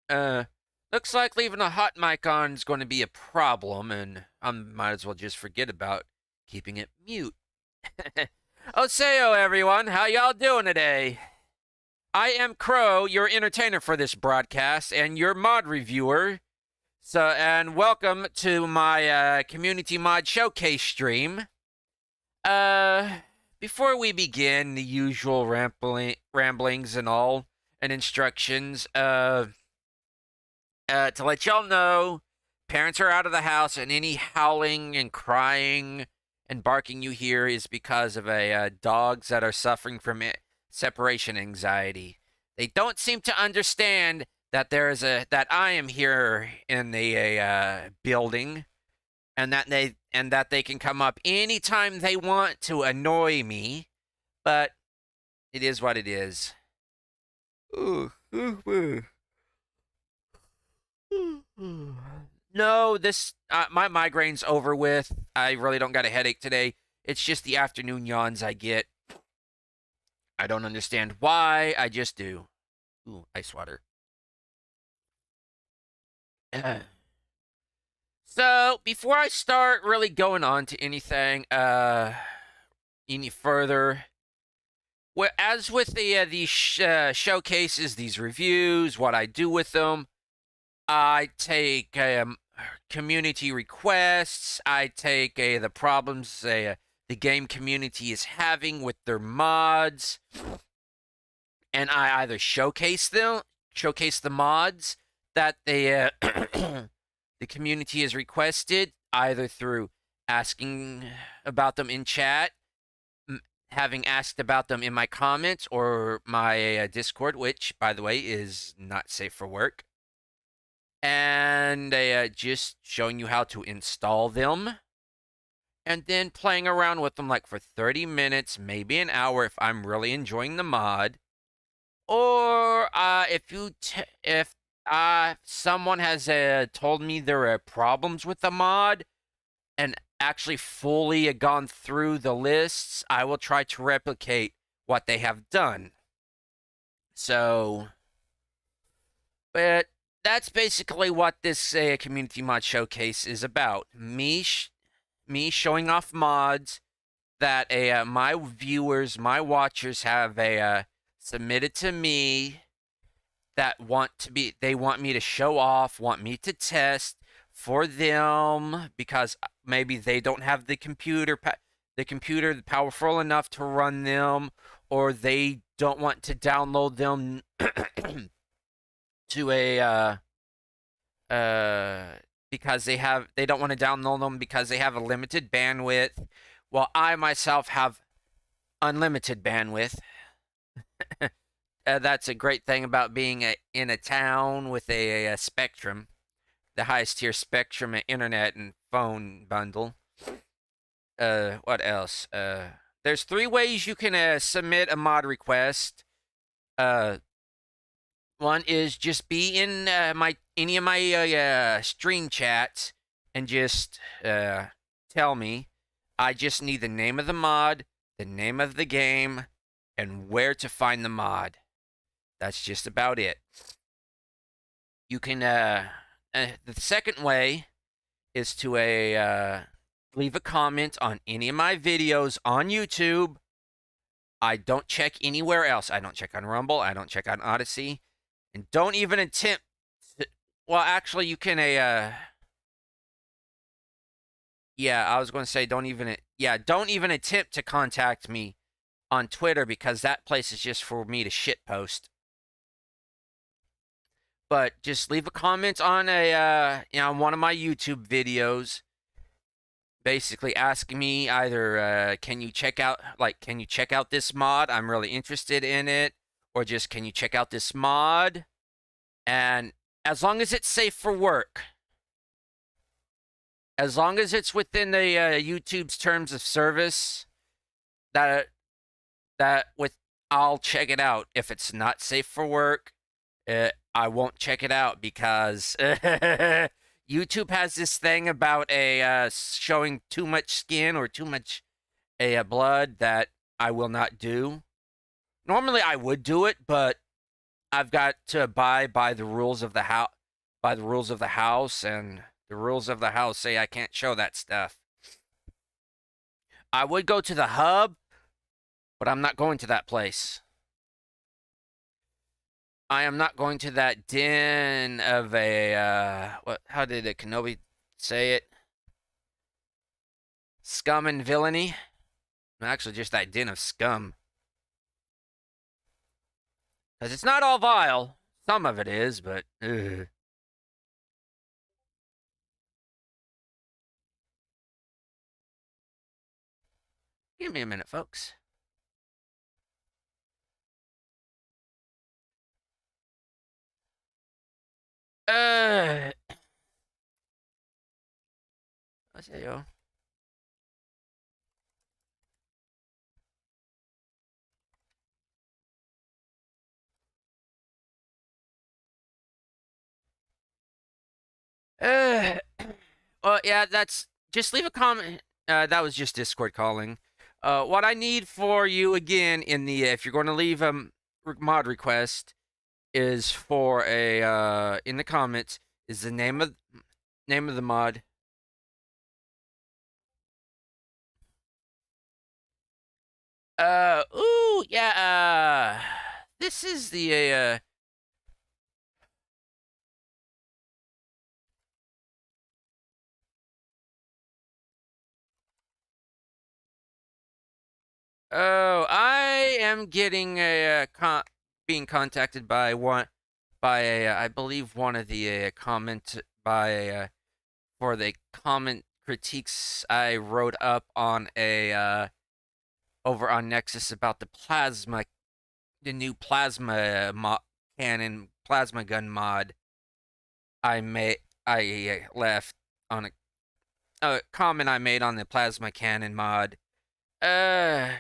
uh, looks like leaving a hot mic on is going to be a problem, and I might as well just forget about keeping it mute. Oseyo, everyone. How y'all doing today? I am Crow, your entertainer for this broadcast and your mod reviewer. And welcome to my community mod showcase stream. Uh, Before we begin the usual ramblings and all and instructions, to let y'all know, parents are out of the house, and any howling and crying and barking you hear is because of dogs that are suffering from separation anxiety. They don't seem to understand that that I am here in the building, and that they can come up anytime they want to annoy me, but it is what it is. Ooh, ooh, ooh. No, this my migraine's over with. I really don't got a headache today. It's just the afternoon yawns I get. I don't understand why. I just do. Ooh, ice water. So before I start really going on to anything any further, as with these showcases, these reviews, what I do with them, I take community requests. I take the problems the game community is having with their mods, and I either showcase the mods that the community has requested, either through asking about them in chat, having asked about them in my comments or my Discord, which, by the way, is not safe for work, and just showing you how to install them, and then playing around with them like for 30 minutes, maybe an hour if I'm really enjoying the mod. Or if someone has told me there are problems with the mod and actually fully gone through the lists, I will try to replicate what they have done. So, but that's basically what this community mod showcase is about. Me showing off mods that my viewers, my watchers have submitted to me, that they want me to show off, want me to test for them, because maybe they don't have the computer powerful enough to run them, or they don't want to download them to because they don't want to download them because they have a limited bandwidth, while I myself have unlimited bandwidth. That's a great thing about being in a town with a Spectrum, the highest tier Spectrum internet and phone bundle. What else? There's 3 ways you can submit a mod request. One is just be in any of my stream chats and just tell me. I just need the name of the mod, the name of the game, and where to find the mod. That's just about it. You can the second way is to leave a comment on any of my videos on YouTube. I don't check anywhere else. I don't check on Rumble. I don't check on Odyssey. And don't even attempt to, well, actually, you can yeah, I was going to say don't even attempt to contact me on Twitter, because that place is just for me to shitpost. But just leave a comment on one of my YouTube videos, basically asking me either can you check out this mod? I'm really interested in it, or just can you check out this mod? And as long as it's safe for work, as long as it's within the YouTube's terms of service, I'll check it out. If it's not safe for work, I won't check it out, because YouTube has this thing about showing too much skin or too much blood that I will not do. Normally I would do it, but I've got to abide by the rules of the house, and the rules of the house say I can't show that stuff. I would go to the hub, but I'm not going to that place. I am not going to that den of a what? How did it Kenobi say it? Scum and villainy. Actually, just that den of scum. Because it's not all vile. Some of it is, but. Ugh. Give me a minute, folks. Uh. Let's see, yo. Uh. Well, yeah, that's. Just leave a comment. That was just Discord calling. What I need for you again if you're going to leave a mod request, is for a in the comments is the name of the mod. Ooh, yeah. This is the Oh, I am getting being contacted by I believe one of the comment by for the comment critiques I wrote up on a over on Nexus about the new plasma cannon plasma gun mod I left on a comment I made on the plasma cannon mod. Uh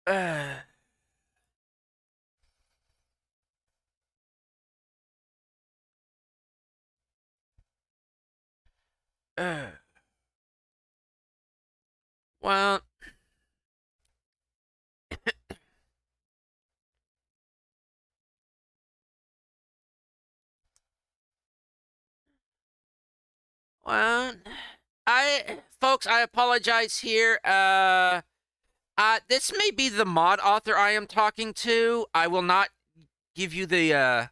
uh uh well, well, I apologize here. This may be the mod author I am talking to. I will not give you the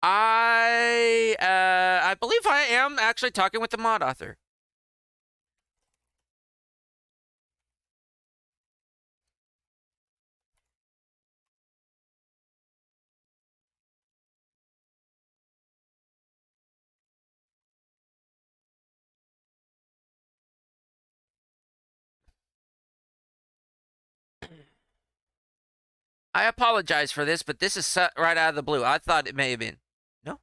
I believe I am actually talking with the mod author. I apologize for this, but this is set right out of the blue. I thought it may have been. No?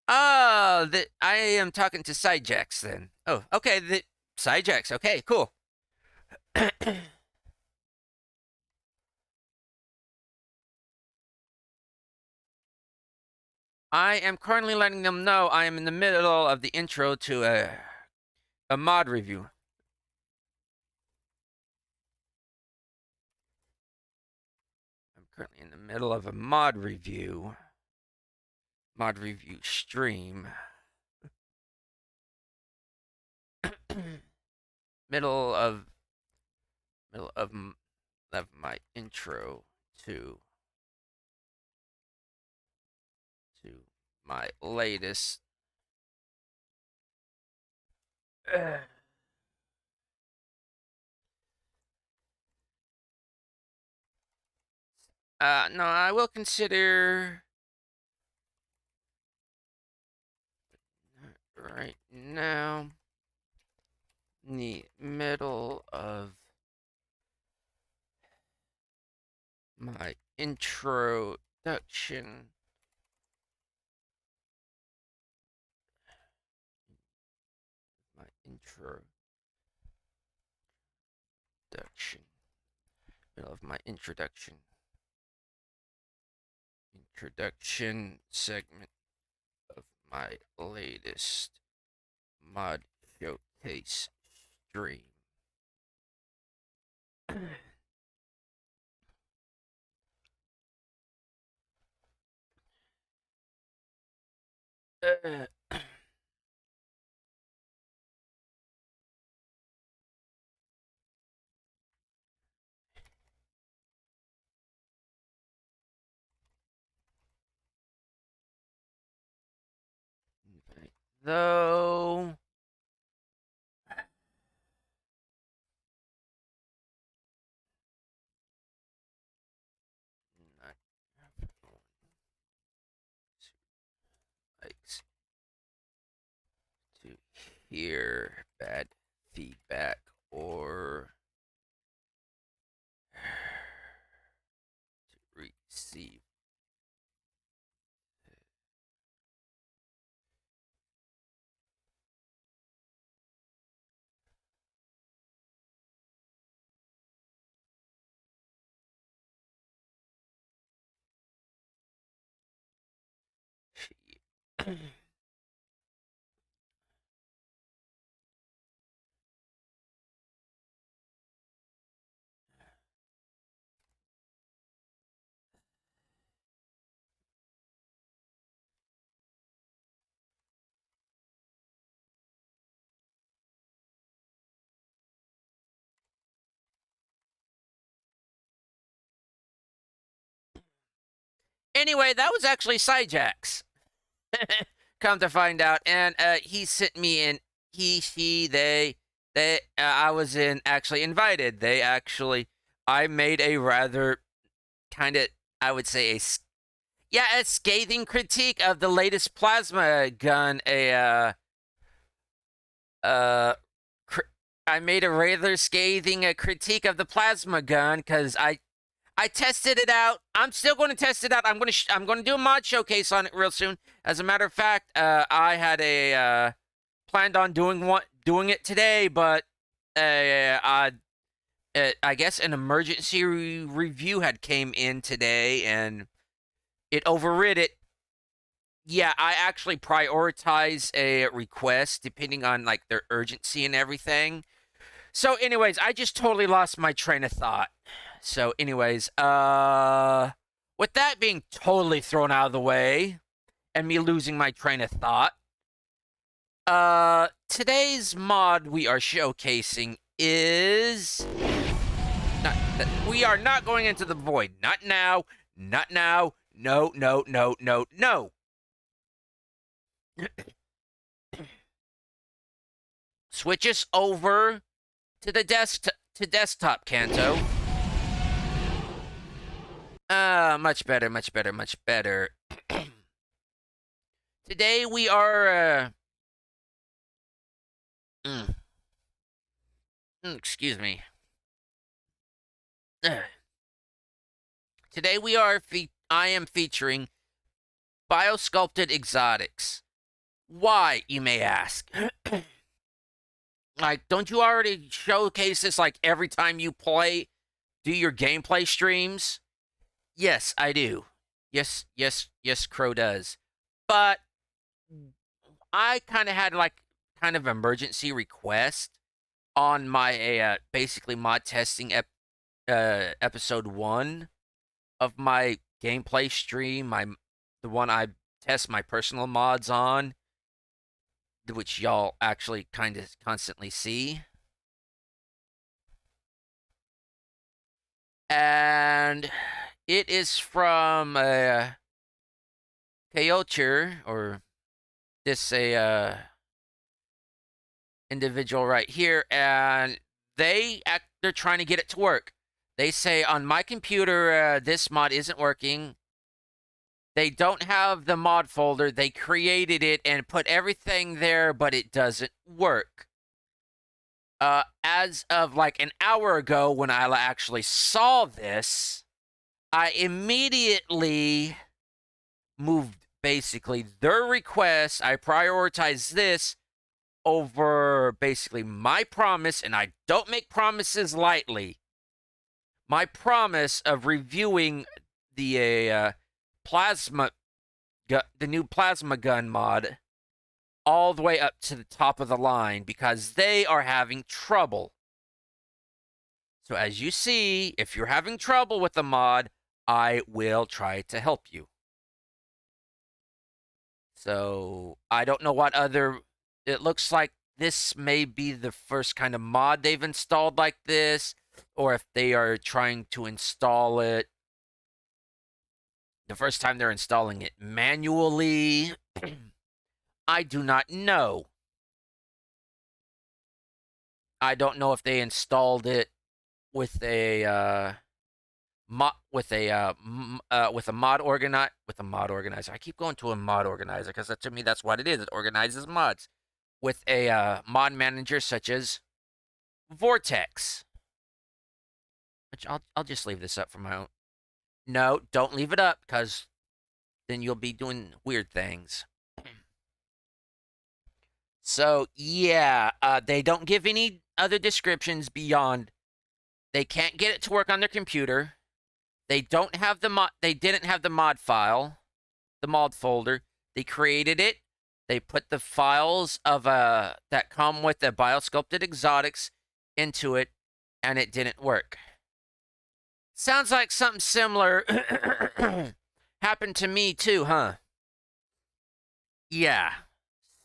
Oh, I am talking to Sidejacks then. Oh, okay. Sidejacks. Okay, cool. I am currently letting them know I am in the middle of the intro to a mod review. I'm currently in the middle of a mod review stream. middle of my intro to my latest no, I will consider right now in the middle of my introduction middle of my introduction segment of my latest mod showcase stream. Though likes to hear bad feedback or to receive Anyway, that was actually Cyjax. Come to find out, and he sent me in. He, she, they. I was actually invited. I made a rather kind of, I would say a scathing critique of the latest plasma gun. I made a rather scathing critique of the plasma gun because I tested it out. I'm still going to test it out. I'm going to do a mod showcase on it real soon. As a matter of fact, I had planned on doing it today, but I guess an emergency review had came in today and it overrid it. Yeah, I actually prioritize a request depending on like their urgency and everything. So anyways, I just totally lost my train of thought. So anyways, with that being totally thrown out of the way and me losing my train of thought, today's mod we are showcasing is we are not going into the void. Not now. Not now. No, no, no, no, no. Switch us over to the desktop, Kanto. Much better, much better, much better. Today we are, excuse me. Today we are, I am featuring Biosculpted Exotics. Why, you may ask? Like, don't you already showcase this like every time you do your gameplay streams? Yes, I do. Yes, Crow does. But I kind of had like kind of emergency request on my basically mod testing episode 1 of my gameplay stream, the one I test my personal mods on, which y'all actually kind of constantly see. And it is from Kyocher, or this individual right here, and they're trying to get it to work. They say on my computer this mod isn't working. They don't have the mod folder. They created it and put everything there, but it doesn't work. As of like an hour ago, when I actually saw this, I immediately moved basically their request. I prioritized this over basically my promise, and I don't make promises lightly. My promise of reviewing the the new plasma gun mod all the way up to the top of the line, because they are having trouble. So as you see, if you're having trouble with the mod, I will try to help you. So I don't know what other... It looks like this may be the first kind of mod they've installed like this, or if they are trying to install it the first time they're installing it manually. I do not know. I don't know if they installed it with a mod organizer. I keep going to a mod organizer because to me that's what it is. It organizes mods with a mod manager such as Vortex. Which I'll just leave this up for my own. No, don't leave it up, because then you'll be doing weird things. So yeah, they don't give any other descriptions beyond they can't get it to work on their computer. They don't have the mod. They didn't have the mod file, the mod folder. They created it. They put the files of that come with the Biosculpted Exotics into it, and it didn't work. Sounds like something similar happened to me too, huh? Yeah.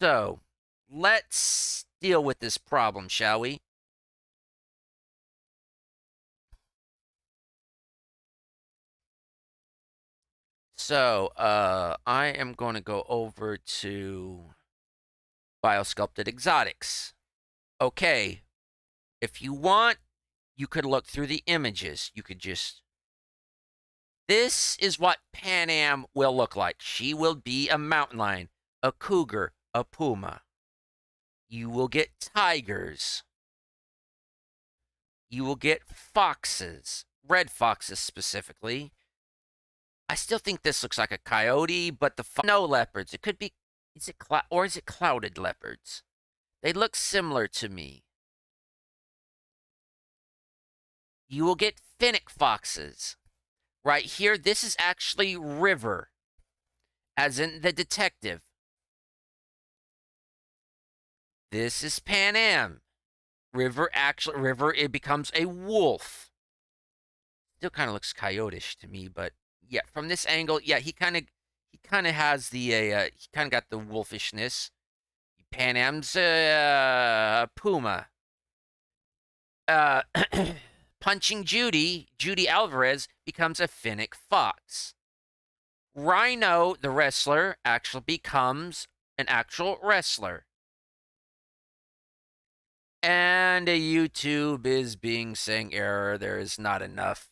So, let's deal with this problem, shall we? So, I am going to go over to Biosculpted Exotics. Okay, if you want, you could look through the images. You could just... This is what Pan Am will look like. She will be a mountain lion, a cougar, a puma. You will get tigers. You will get foxes, red foxes specifically. I still think this looks like a coyote, but the snow leopards. It could be... Is it clouded leopards? They look similar to me. You will get fennec foxes. Right here, this is actually River, as in the detective. This is Pan Am. River, it becomes a wolf. Still kind of looks coyotish to me, but yeah, from this angle, yeah, he kind of has the he kind of got the wolfishness. Pan Am's puma. Punching Judy Alvarez becomes a fennec fox. Rhino, the wrestler, actually becomes an actual wrestler. And YouTube is saying error. There is not enough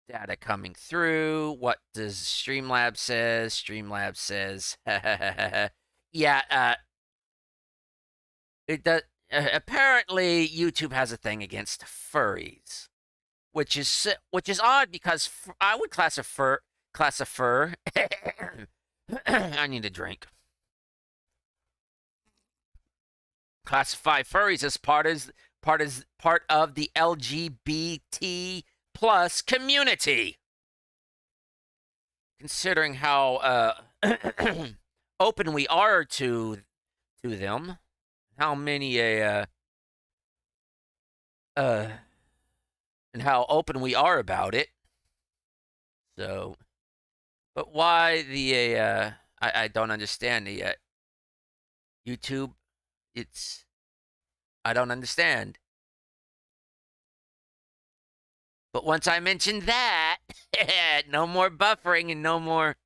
data coming through. What does Streamlabs says? Streamlabs says, yeah, it does. Apparently, YouTube has a thing against furries, which is odd, because I would class a fur. I need a drink. Classify furries as part of the LGBT plus community. Considering how open we are to them, how many uh and how open we are about it. So, but why the I don't understand the YouTube. It's I don't understand. But once I mentioned that, no more buffering and no more.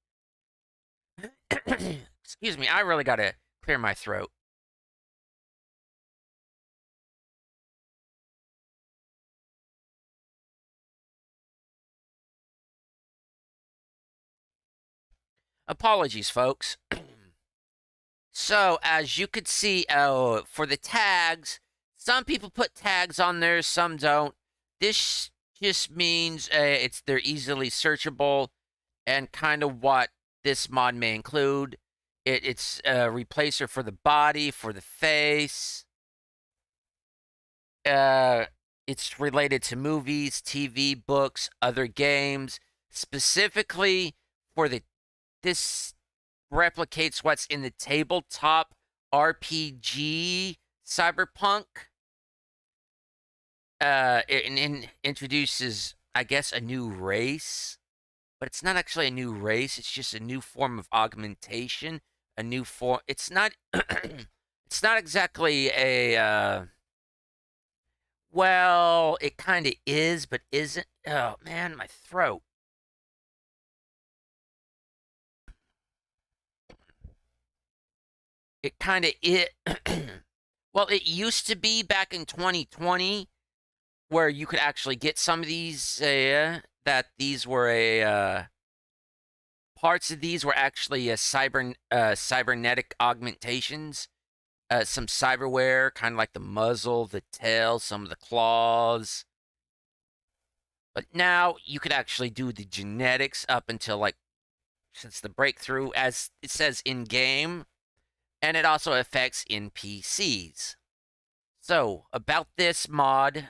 Excuse me, I really gotta clear my throat. Apologies, folks. So, as you could see, for the tags, some people put tags on there, some don't. This just means they're easily searchable, and kind of what this mod may include. It's a replacer for the body, for the face. It's related to movies, TV, books, other games. Specifically for this replicates what's in the tabletop RPG Cyberpunk. It introduces, I guess, a new race, but it's not actually a new race. It's just a new form of augmentation, a new form. It's not. It's not exactly a. Well, it kind of is, but isn't. Oh man, my throat. It kind of it. Well, it used to be back in 2020 where you could actually get some of these. That these were a. Parts of these were actually cybernetic augmentations. Some cyberware, kind of like the muzzle, the tail, some of the claws. But now you could actually do the genetics up until like since the breakthrough, as it says in game, and it also affects NPCs. So about this mod,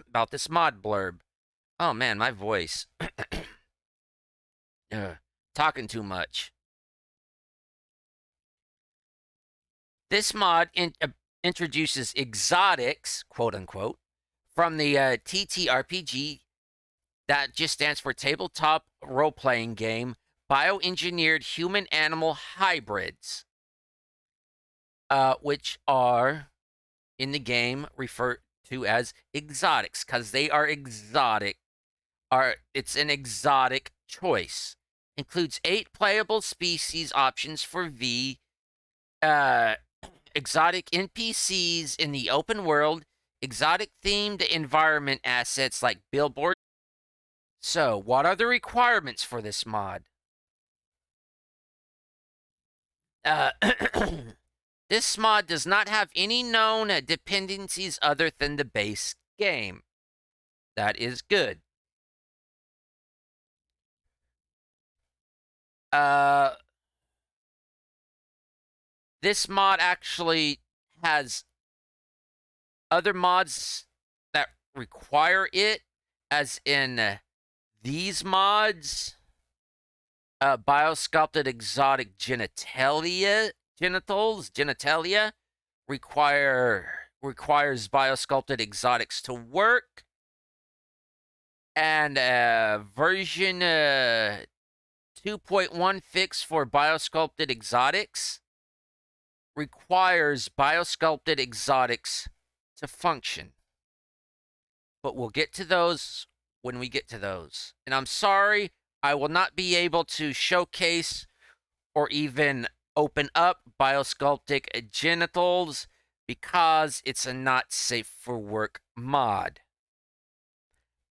about this mod blurb. Oh man, my voice. Talking too much. This mod introduces exotics, quote unquote, from the TTRPG. That just stands for tabletop role playing game, bioengineered human animal hybrids, which are in the game referred to as exotics because they are exotic. It's an exotic choice. Includes 8 playable species options for exotic NPCs in the open world, exotic themed environment assets like billboards. So, what are the requirements for this mod? This mod does not have any known dependencies other than the base game. That is good. This mod actually has other mods that require it, as in these mods. Biosculpted Exotic Genitalia requires Biosculpted Exotics to work, and version 2.1 fix for Biosculpted Exotics requires Biosculpted Exotics to function. But we'll get to those when we get to those. And I'm sorry, I will not be able to showcase or even open up Biosculptic Genitals because it's a not safe for work mod.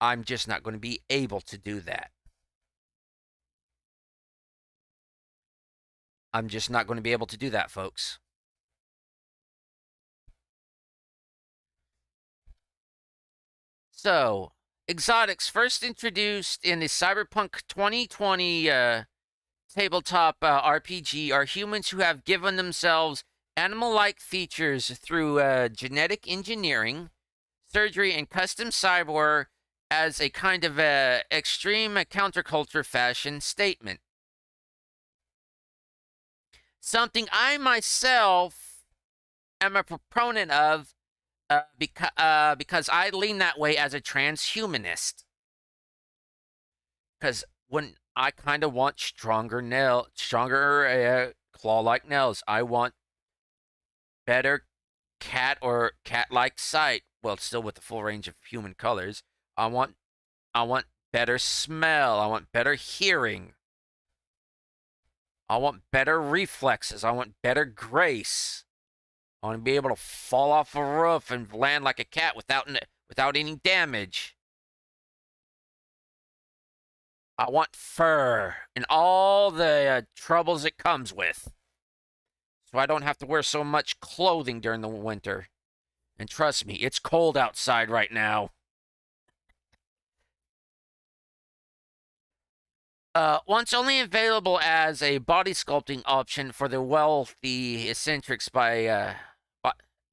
I'm just not going to be able to do that. I'm just not going to be able to do that, folks. So, exotics first introduced in the Cyberpunk 2020 tabletop RPG are humans who have given themselves animal-like features through genetic engineering, surgery, and custom cyberware as a kind of extreme counterculture fashion statement. something I myself am a proponent of because I lean that way as a transhumanist. Because when I kind of want stronger claw-like nails, I want better cat or cat-like sight. Well, still with the full range of human colors. I want better smell. I want better hearing. I want better reflexes. I want better grace. I want to be able to fall off a roof and land like a cat without any damage. I want fur and all the troubles it comes with. So I don't have to wear so much clothing during the winter. And trust me, it's cold outside right now. Once only available as a body sculpting option for the wealthy eccentrics by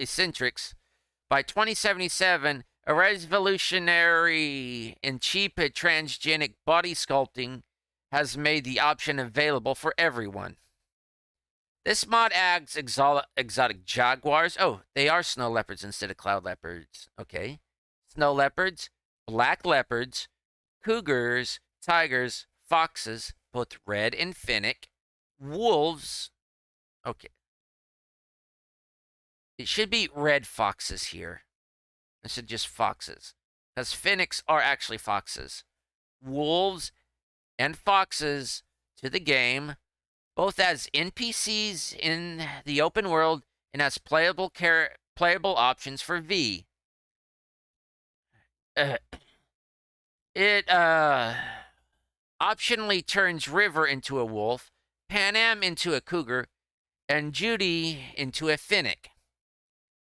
2077, a revolutionary and cheap transgenic body sculpting has made the option available for everyone. This mod adds exotic jaguars. Oh, they are snow leopards instead of cloud leopards. Okay. Snow leopards, black leopards, cougars, tigers, foxes, both red and finnick, wolves. Okay. It should be red foxes here instead of just foxes. Because finnicks are actually foxes. Wolves and foxes to the game, both as NPCs in the open world and as playable options for V. It optionally turns River into a wolf, Panam into a cougar, and Judy into a finnick.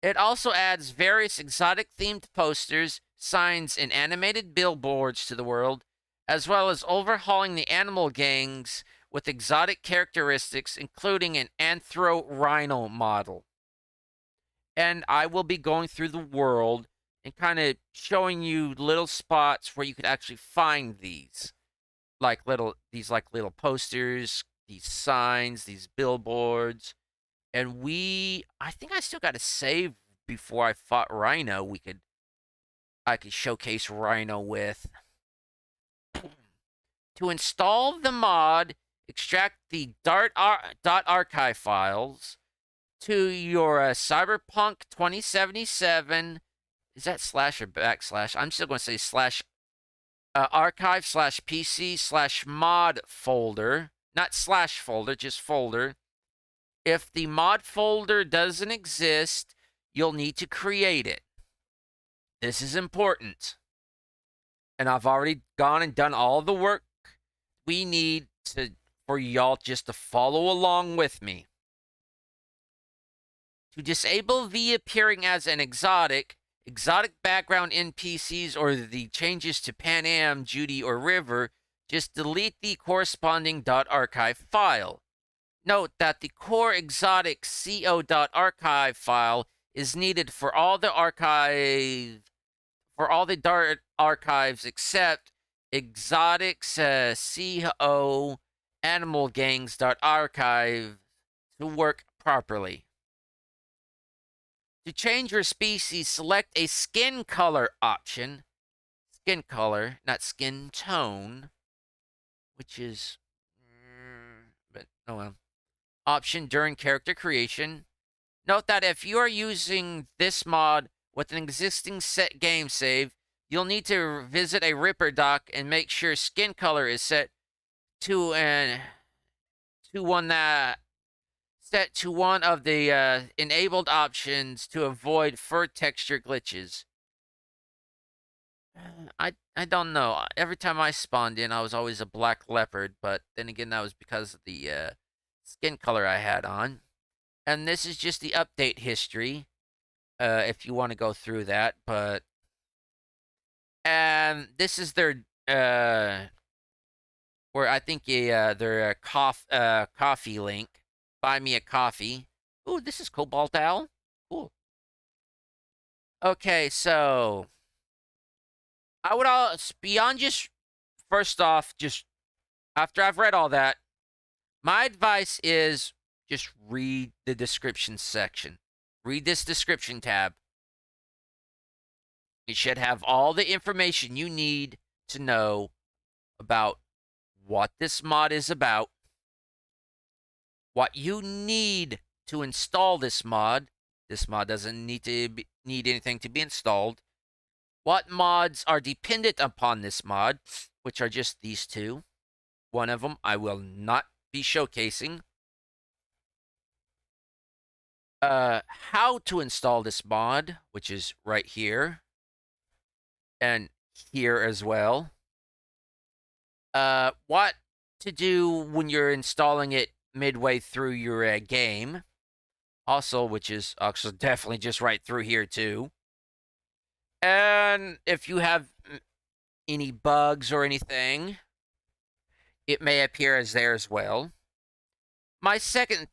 It also adds various exotic-themed posters, signs, and animated billboards to the world, as well as overhauling the animal gangs with exotic characteristics, including an anthro-rhino model. And I will be going through the world and kind of showing you little spots where you could actually find these. Like little posters, these signs, these billboards. And I think I still got to save before I fought Rhino. I could showcase Rhino with. To install the mod, extract the .archive files to your Cyberpunk 2077. Is that slash or backslash? I'm still going to say slash archive slash PC slash mod folder. Not slash folder, just folder. If the mod folder doesn't exist, you'll need to create it. This is important. And I've already gone and done all the work we need for y'all just to follow along with me. To disable V appearing as an exotic background NPCs, or the changes to Panam, Judy, or River, just delete the corresponding .archive file. Note that the core exotic co.archive file is needed for all the Dart archives except exotics co animal gangs.archive to work properly. To change your species, select a skin color option. Skin color, not skin tone, which is, but oh well. Option during character creation. Note that if you are using this mod with an existing set game save, you'll need to visit a Ripper dock and make sure skin color is set to one of the enabled options to avoid fur texture glitches. I don't know. Every time I spawned in, I was always a black leopard, but then again, that was because of the skin color I had on. And this is just the update history, if you want to go through that. But this is their where I think their coffee link. Buy me a coffee. Ooh, this is Cobalt Owl. Cool. Okay, so I would beyond just first off, just after I've read all that, my advice is just read the description section. Read this description tab. It should have all the information you need to know about what this mod is about, what you need to install this mod. This mod doesn't need anything to be installed. What mods are dependent upon this mod, which are just these two. One of them I will not be showcasing. How to install this mod, which is right here and here as well. What to do when you're installing it midway through your game. Also, which is also definitely just right through here too. And if you have any bugs or anything, it may appear as there as well. My second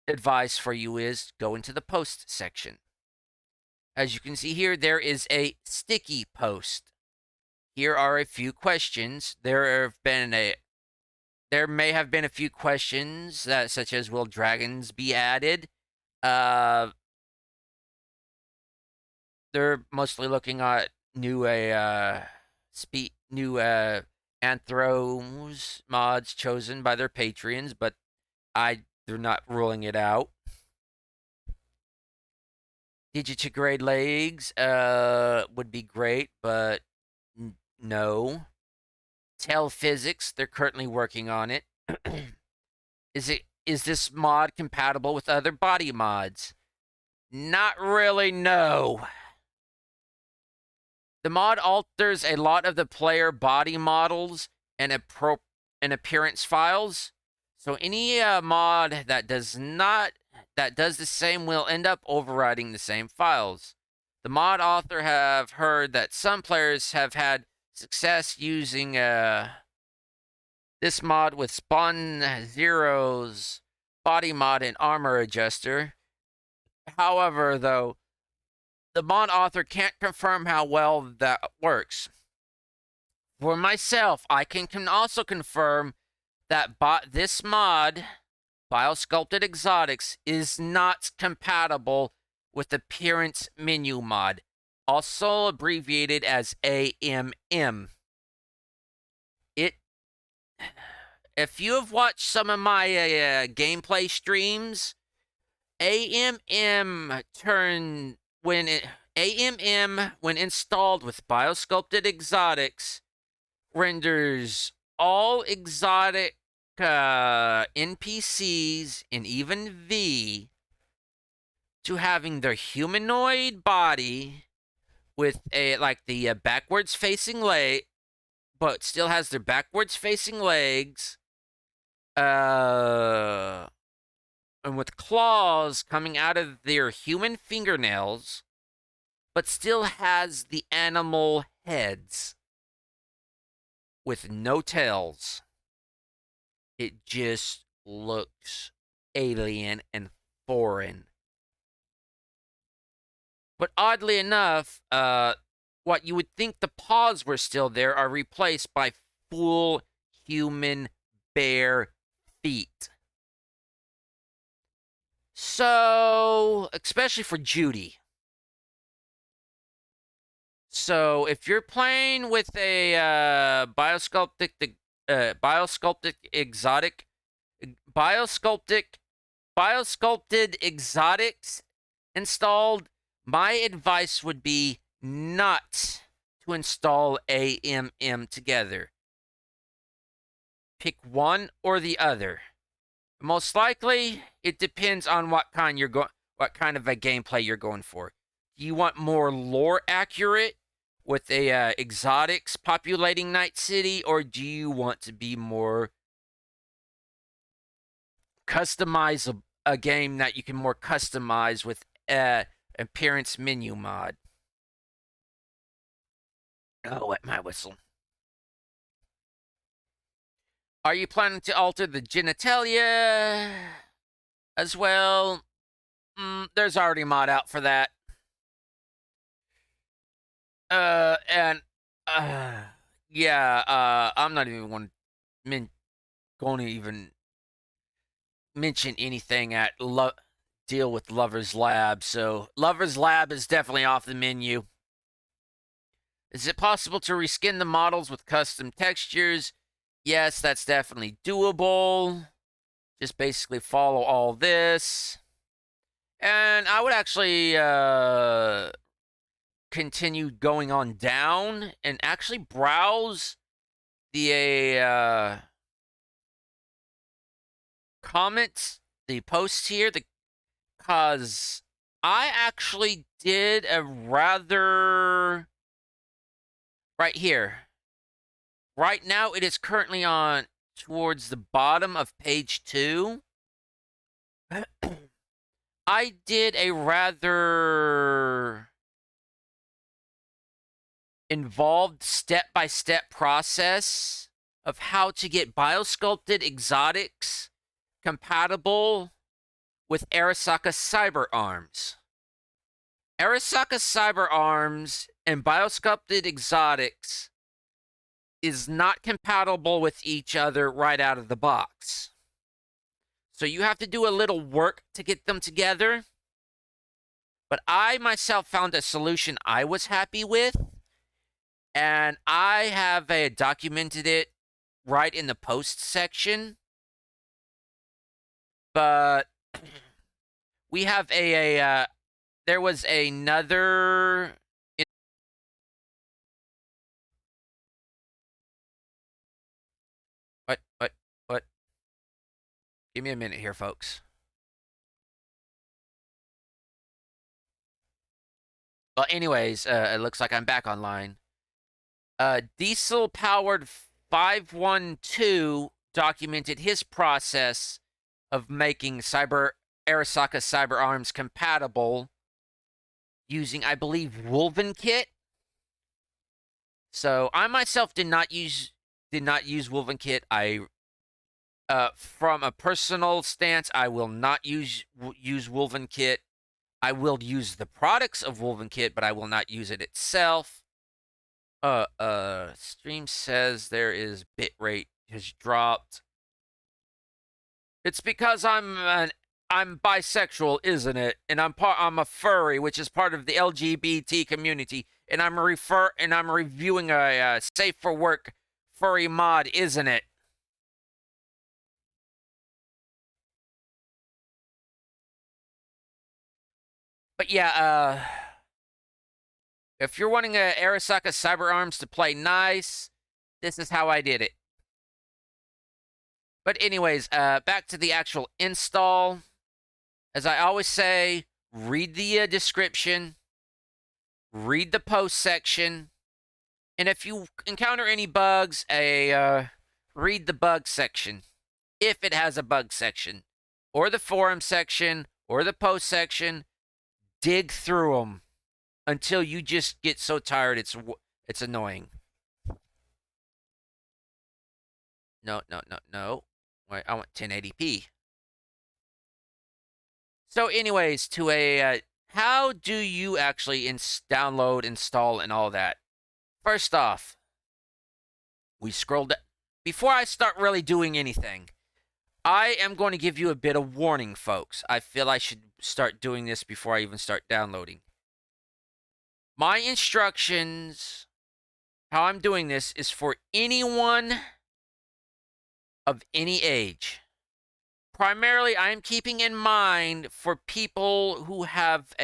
advice for you is go into the post section. As you can see here, there is a sticky post. Here are a few questions. There may have been a few questions that, such as, will dragons be added? They're mostly looking at new Anthros mods chosen by their patrons, but they're not ruling it out. Digitigrade legs would be great, but no. Tell physics, they're currently working on it. Is this mod compatible with other body mods? Not really, no. The mod alters a lot of the player body models and appearance files. So any mod that does the same will end up overriding the same files. The mod author have heard that some players have had success using this mod with Spawn Zero's body mod and armor adjuster. However, though, the mod author can't confirm how well that works. For myself, I can also confirm that this mod, Biosculpted Exotics, is not compatible with Appearance Menu mod, also abbreviated as AMM. If you have watched some of my gameplay streams, AMM when installed with Biosculpted Exotics renders all exotic NPCs and even V to having their humanoid body with the backwards facing leg, but still has their backwards facing legs, and with claws coming out of their human fingernails, but still has the animal heads with no tails. It just looks alien and foreign. But oddly enough, what you would think the paws were still there are replaced by full human bare feet. So, especially for Judy. So, if you're playing with a Biosculpted Exotics installed, my advice would be not to install AMM together. Pick one or the other. Most likely, it depends on what kind of a gameplay you're going for. Do you want more lore accurate with a exotics populating Night City, or do you want to be more customize a game that you can more customize with appearance menu mod? Oh, wet my whistle. Are you planning to alter the genitalia as well? There's already a mod out for that. I'm not even going to even mention anything at deal with Lover's Lab, so Lover's Lab is definitely off the menu. Is it possible to reskin the models with custom textures? Yes, that's definitely doable. Just basically follow all this. And I would actually continue going on down and actually browse the comments, the posts here, because I actually did a rather right here. Right now, it is currently on towards the bottom of page 2. I did a rather involved step-by-step process of how to get Biosculpted Exotics compatible with Arasaka Cyber Arms. Arasaka Cyber Arms and Biosculpted Exotics is not compatible with each other right out of the box. So you have to do a little work to get them together. But I myself found a solution I was happy with. And I have documented it right in the post section. But we have there was another... What? Give me a minute here, folks. Well, anyways, it looks like I'm back online. Diesel-powered 512 documented his process of making Arasaka Cyber Arms compatible using, I believe, Wolvenkit. So I myself did not use Wolvenkit. From a personal stance, I will not use Wolvenkit. I will use the products of Wolvenkit, but I will not use it itself. Stream says there is bitrate has dropped. It's because I'm bisexual, isn't it? And I'm a furry, which is part of the LGBT community, and I'm reviewing a safe for work furry mod, isn't it? But yeah, if you're wanting a Arasaka Cyber Arms to play nice, this is how I did it. But anyways, back to the actual install. As I always say, read the description, read the post section, and if you encounter any bugs, read the bug section, if it has a bug section, or the forum section, or the post section. Dig through them until you just get so tired it's annoying. No. Wait, I want 1080p. So anyways, how do you actually download, install, and all that? First off, we scrolled down. Before I start really doing anything, I am going to give you a bit of warning, folks. I feel I should start doing this before I even start downloading. My instructions, how I'm doing this, is for anyone of any age. Primarily, I am keeping in mind for people who have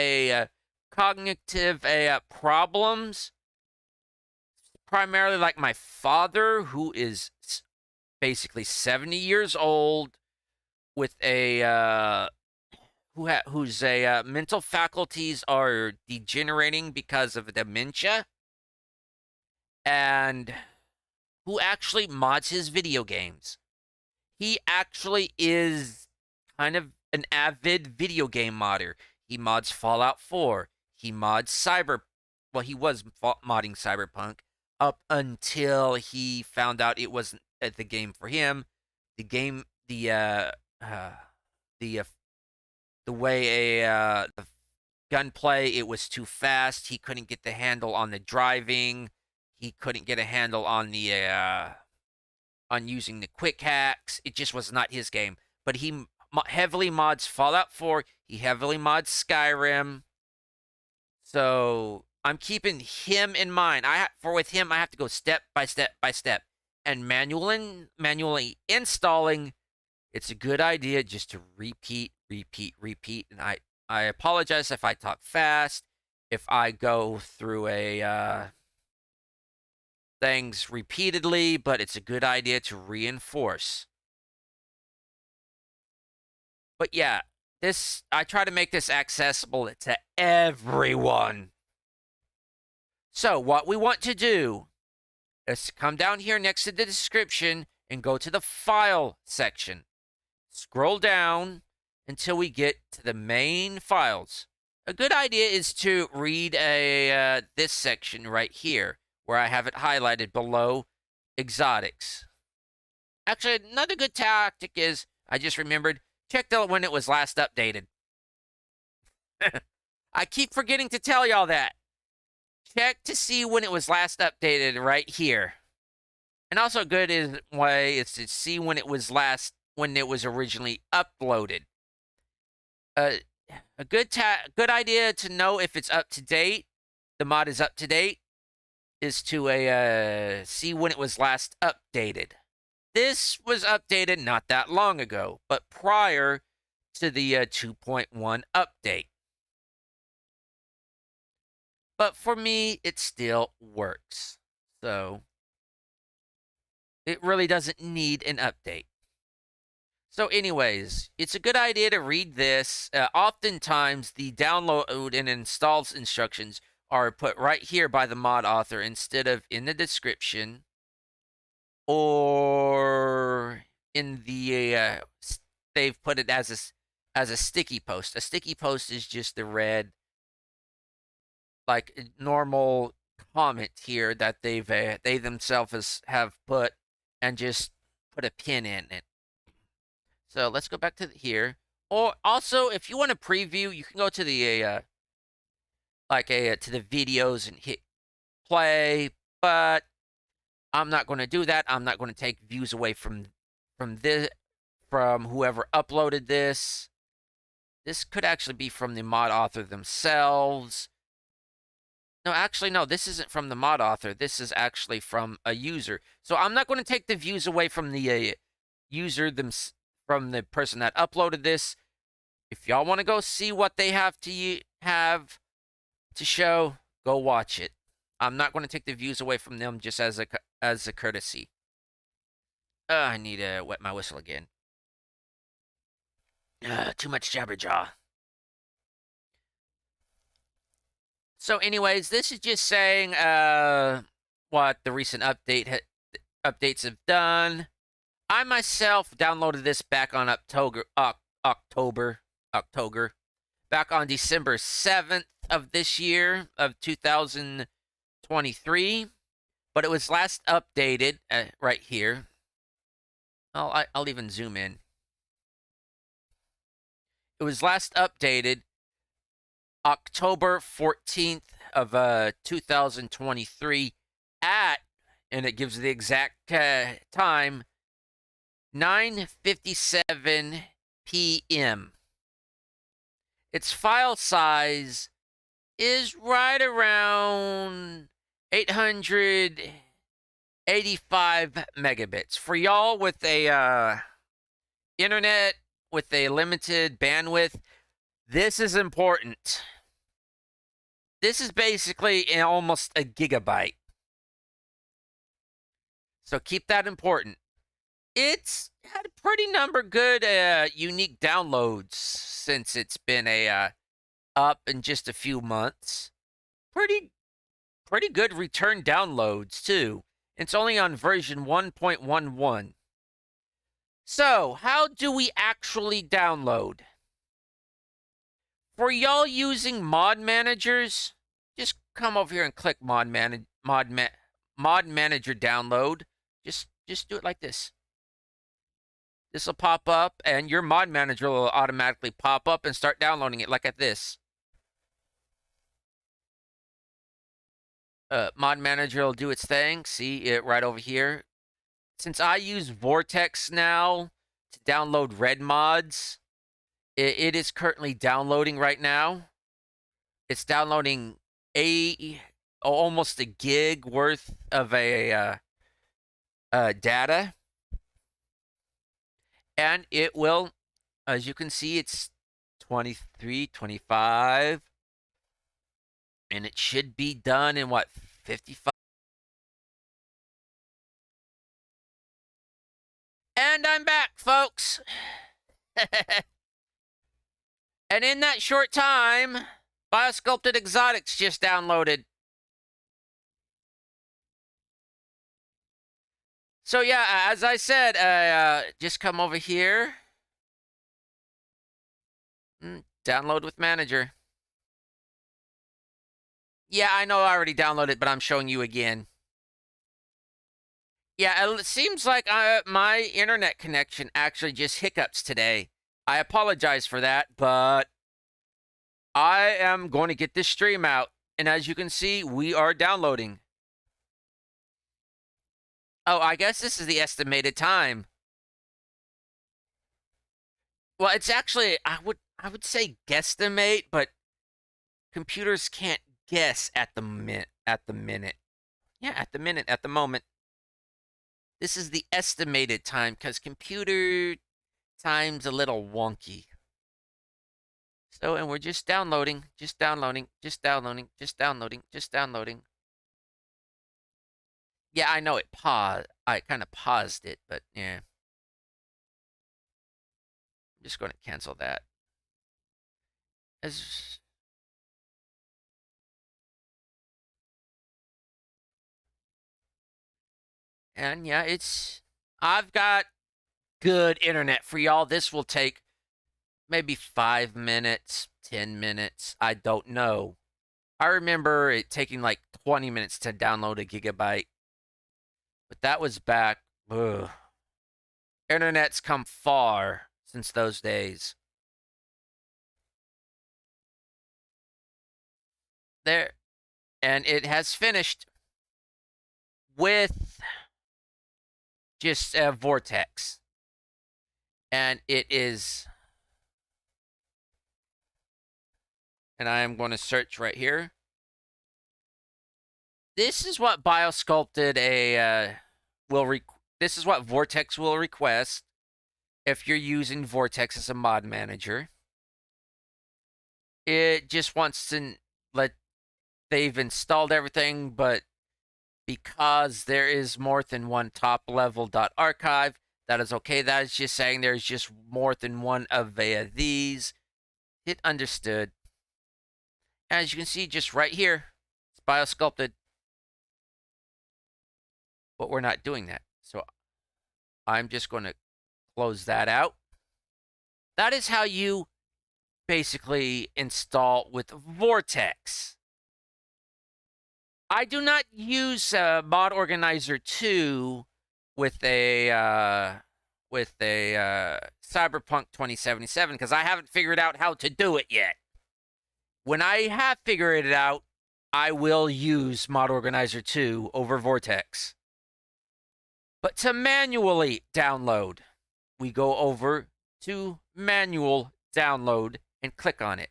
cognitive problems. Primarily like my father, who is basically 70 years old, with whose mental faculties are degenerating because of dementia, and who actually mods his video games. He actually is kind of an avid video game modder. He mods Fallout 4. He mods he was modding Cyberpunk up until he found out it wasn't the game for him. The way the gunplay, it was too fast. He couldn't get the handle on the driving. He couldn't get a handle on the on using the quick hacks. It just was not his game. But he heavily mods Fallout 4. He heavily mods Skyrim. So I'm keeping him in mind. With him, I have to go step by step by step, and manually installing. It's a good idea just to repeat, repeat. And I apologize if I talk fast, if I go through things repeatedly, but it's a good idea to reinforce. But yeah, I try to make this accessible to everyone. So what we want to do is come down here next to the description and go to the file section. Scroll down until we get to the main files. A good idea is to read this section right here, where I have it highlighted below exotics. Actually, another good tactic is, I just remembered, check when it was last updated. I keep forgetting to tell y'all that. Check to see when it was last updated right here. And also a good way is to see when it was originally uploaded. A good idea to know if it's up to date, the mod is up to date, is to see when it was last updated. This was updated not that long ago, but prior to the 2.1 update. But for me, it still works. So it really doesn't need an update. So anyways, it's a good idea to read this. Oftentimes, the download and install instructions are put right here by the mod author instead of in the description or in the they've put it as a sticky post. A sticky post is just the red, like normal comment here that they themselves have put and just put a pin in it. So let's go back to here. Or also, if you want to preview, you can go to the to the videos and hit play. But I'm not going to do that. I'm not going to take views away from whoever uploaded this. This could actually be from the mod author themselves. No, actually, no. This isn't from the mod author. This is actually from a user. So I'm not going to take the views away from the user from the person that uploaded this. If y'all want to go see what they have to show, go watch it. I'm not going to take the views away from them just as a courtesy. I need to wet my whistle again. Too much jabberjaw. So anyways, this is just saying what the recent updates have done. I myself downloaded this back on October, back on December 7th of this year of 2023, but it was last updated right here. I'll even zoom in. It was last updated October 14th of 2023 and it gives the exact time, 9:57 p.m. Its file size is right around 885 megabits. For y'all with a internet with a limited bandwidth, this is important. This is basically almost a gigabyte. So keep that important. It's had a pretty good unique downloads since it's been up in just a few months. Pretty good return downloads too. It's only on version 1.11. So, how do we actually download? For y'all using mod managers, just come over here and click mod manager download. Just do it like this. This will pop up, and your mod manager will automatically pop up and start downloading it like at this. Mod manager will do its thing. See it right over here. Since I use Vortex now, to download red mods. It is currently downloading right now. It's downloading almost a gig worth of data, and it will, as you can see, it's 23, 25, and it should be done in what, 55. And I'm back, folks. And in that short time, Biosculpted Exotics just downloaded. So yeah, as I said, just come over here. Download with manager. Yeah, I know I already downloaded, but I'm showing you again. Yeah, it seems like my internet connection actually just hiccups today. I apologize for that, but I am going to get this stream out. And as you can see, we are downloading. Oh, I guess this is the estimated time. Well, it's actually, I would say guesstimate, but computers can't guess at the minute. Yeah, at the minute, at the moment. This is the estimated time because computer time's a little wonky. So, and we're just downloading, just downloading, just downloading, just downloading, just downloading. Yeah, I know it paused. I kind of paused it, but yeah. I'm just going to cancel that. And yeah, I've got good internet for y'all. This will take maybe 5 minutes, 10 minutes. I don't know. I remember it taking like 20 minutes to download a gigabyte. But that was back. Ugh. Internet's come far since those days. There. And it has finished with just a vortex. And it is. And I am going to search right here. This is what Biosculpted this is what Vortex will request if you're using Vortex as a mod manager. It just wants to they've installed everything, but because there is more than one top level .archive, that is okay. That is just saying there's just more than one of these. It understood. As you can see, just right here, it's Biosculpted. But we're not doing that. So I'm just going to close that out. That is how you basically install with Vortex. I do not use Mod Organizer 2 with a Cyberpunk 2077 because I haven't figured out how to do it yet. When I have figured it out, I will use Mod Organizer 2 over Vortex. But to manually download, we go over to manual download and click on it.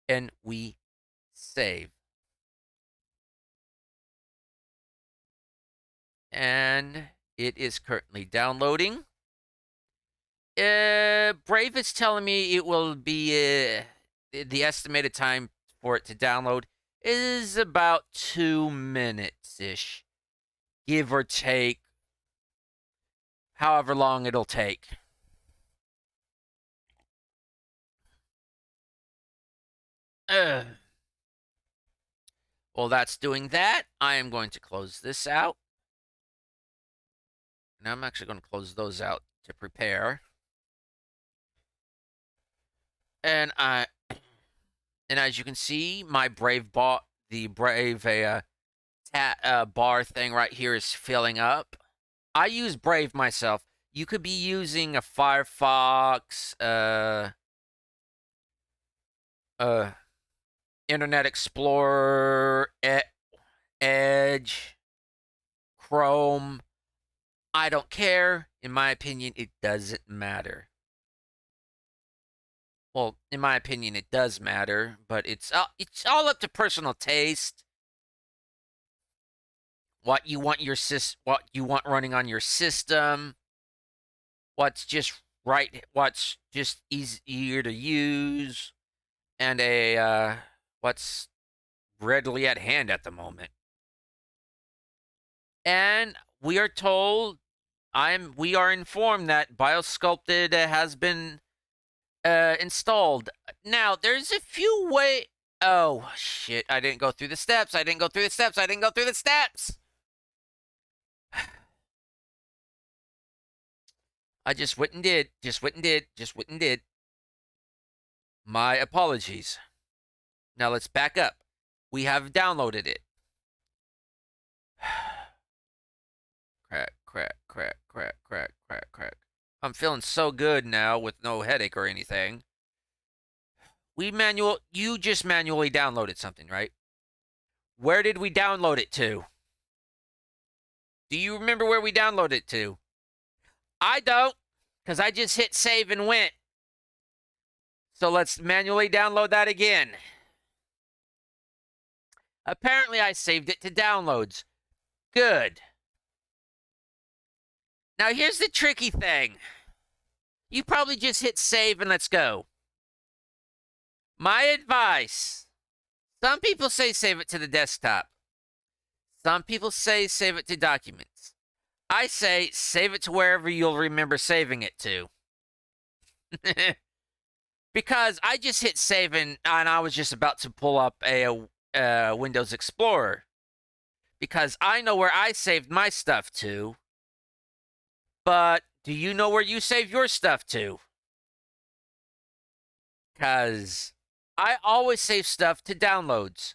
And we save. And it is currently downloading. Brave is telling me it will be the estimated time for it to download is about 2 minutes-ish. Give or take, however long it'll take. While that's doing that, I am going to close this out. And I'm actually going to close those out to prepare. And as you can see, my Brave bar thing right here is filling up. I use Brave myself. You could be using a Firefox, Internet Explorer, Edge, Chrome. I don't care. In my opinion, it doesn't matter. Well, in my opinion, it does matter, but it's all up to personal taste. What you want what you want running on your system, what's just right, what's just easier to use, and what's readily at hand at the moment. And we are told, we are informed that Biosculpted has been installed. Now, there's a few way. Oh shit! I didn't go through the steps. I didn't go through the steps. I didn't go through the steps. I just went and did. Just went and did. Just went and did. My apologies. Now let's back up. We have downloaded it. Crack, crack, crack, crack, crack, crack, crack. I'm feeling so good now with no headache or anything. You just manually downloaded something, right? Where did we download it to? Do you remember where we downloaded it to? I don't, because I just hit save and went. So let's manually download that again. Apparently I saved it to downloads. Good. Now here's the tricky thing. You probably just hit save and let's go. My advice. Some people say save it to the desktop. Some people say save it to documents. I say save it to wherever you'll remember saving it to. Because I just hit save and I was just about to pull up a Windows Explorer. Because I know where I saved my stuff to. But do you know where you save your stuff to? Because I always save stuff to downloads.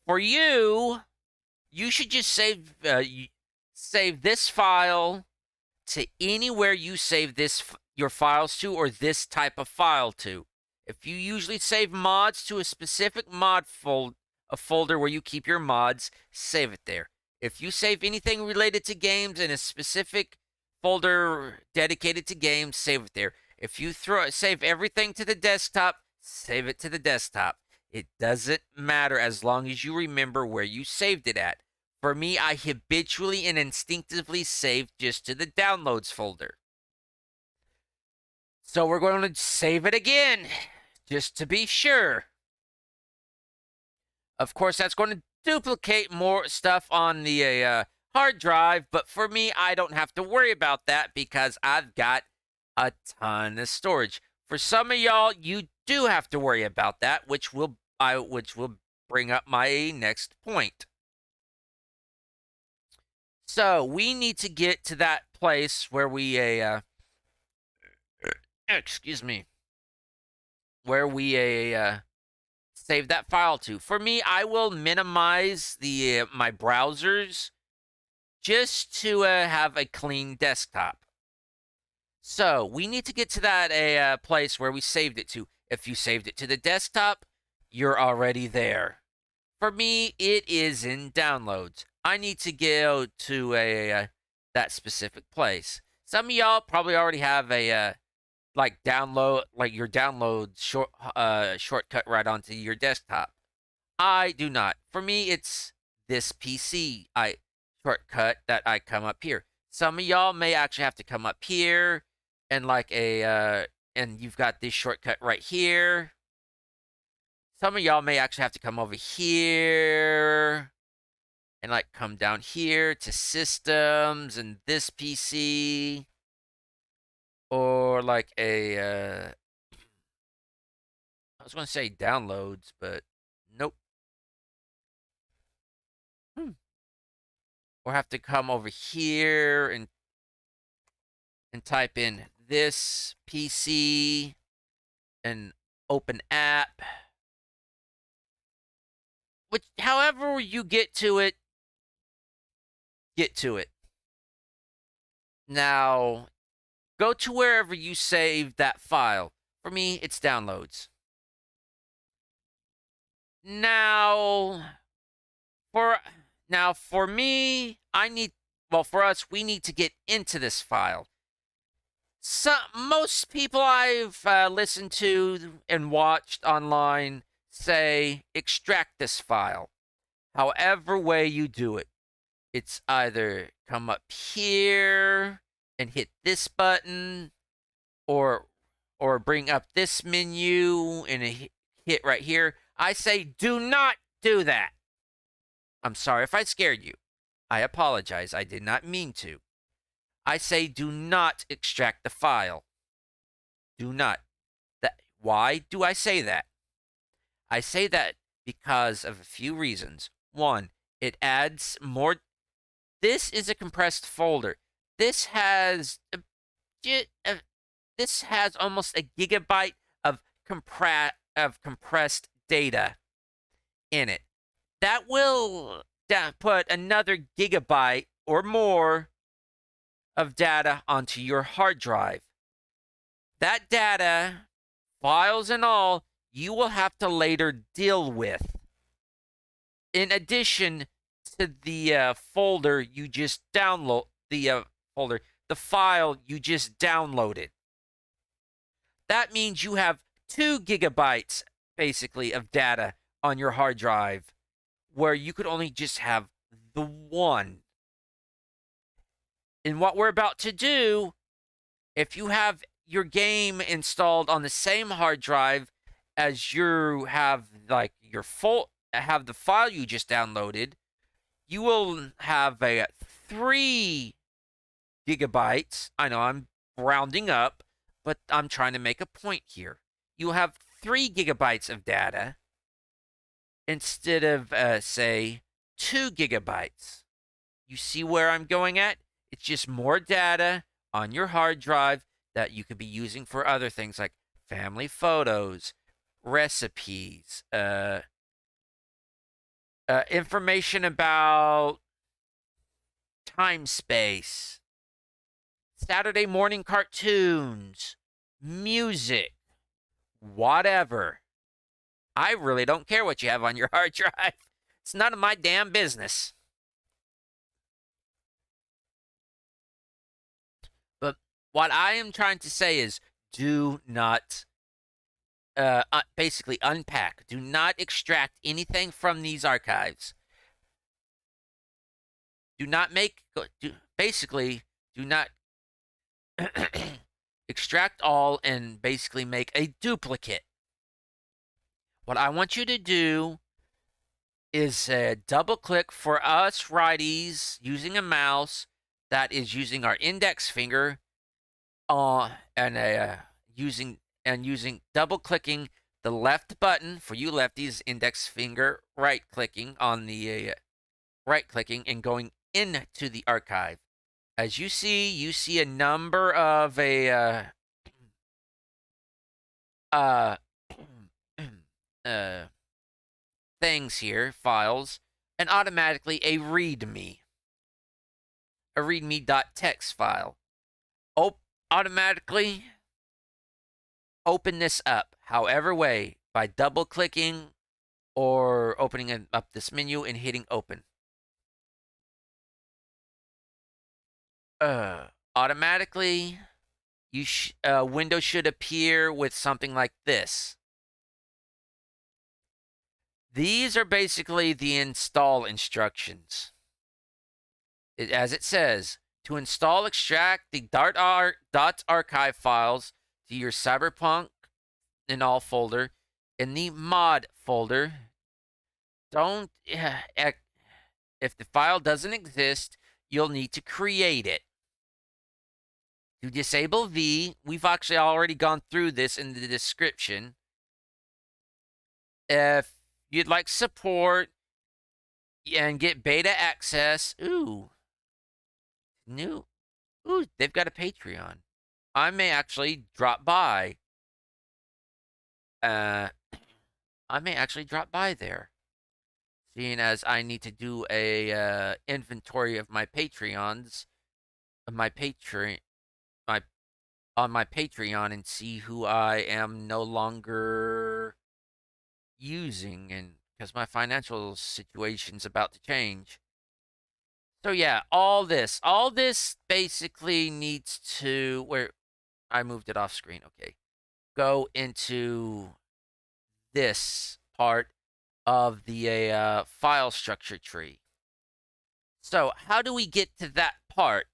For you, you should just save this file to anywhere you save your files to, or this type of file to. If you usually save mods to a specific mod folder where you keep your mods, save it there. If you save anything related to games in a specific folder dedicated to games, save it there. If you save everything to the desktop, save it to the desktop. It doesn't matter as long as you remember where you saved it at. For me, I habitually and instinctively save just to the downloads folder. So we're going to save it again, just to be sure. Of course, that's going to duplicate more stuff on the hard drive, but for me, I don't have to worry about that because I've got a ton of storage. For some of y'all, you do have to worry about that, which will bring up my next point. So we need to get to that place where we excuse me, where we save that file to. For me, I will minimize the my browsers just to have a clean desktop. So we need to get to that place where we saved it to. If you saved it to the desktop, you're already there. For me, it is in downloads. I need to go to that specific place. Some of y'all probably already have a your download shortcut right onto your desktop. I do not. For me, it's this PC shortcut that I come up here. Some of y'all may actually have to come up here and and you've got this shortcut right here. Some of y'all may actually have to come over here and come down here to systems and this PC, or I was going to say downloads, but nope. Or have to come over here and type in this PC and open app. However you get to it, get to it. Now, go to wherever you saved that file. For me, it's downloads. Now, for me, I need well, for us, we need to get into this file. Most people I've listened to and watched online say extract this file. However way you do it, it's either come up here and hit this button, or bring up this menu and hit right here. I say do not do that. I'm sorry if I scared you. I apologize. I did not mean to. I say do not extract the file. Do not. Why do I say that? I say that because of a few reasons. One, it adds more. This is a compressed folder. This has almost a gigabyte of compressed data in it. That will put another gigabyte or more of data onto your hard drive. That data, files and all, you will have to later deal with. In addition to the folder you just download, the file you just downloaded. That means you have 2 gigabytes, basically, of data on your hard drive, where you could only just have the one. And what we're about to do, if you have your game installed on the same hard drive as you have, like, have the file you just downloaded, you will have a 3 gigabytes. I know I'm rounding up, but I'm trying to make a point here. You'll have 3 gigabytes of data instead of, say, 2 gigabytes. You see where I'm going at? It's just more data on your hard drive that you could be using for other things like family photos, recipes, information about time space, Saturday morning cartoons, music, whatever. I really don't care what you have on your hard drive. It's none of my damn business. But what I am trying to say is do not basically unpack. Do not extract anything from these archives. Do not do not extract all and basically make a duplicate. What I want you to do is double click for us righties using a mouse that is using our index finger and using double clicking the left button for you lefties, index finger right clicking on the right clicking and going into the archive. As you see a number of things here, files, and automatically a readme.txt file. Automatically open this up, however way, by double clicking or opening up this menu and hitting open. Automatically, window should appear with something like this. These are basically the install instructions. As it says, to install, extract the .archive files to your Cyberpunk and all folder in the mod folder. If the file doesn't exist, you'll need to create it. To disable V, we've actually already gone through this in the description. If you'd like support and get beta access, they've got a Patreon. I may actually drop by. I may actually drop by there, seeing as I need to do a inventory of my Patreons, on my Patreon, and see who I am no longer using, and because my financial situation's about to change. So yeah, all this basically needs to, where I moved it off screen. Okay. Go into this part of the file structure tree. So how do we get to that part?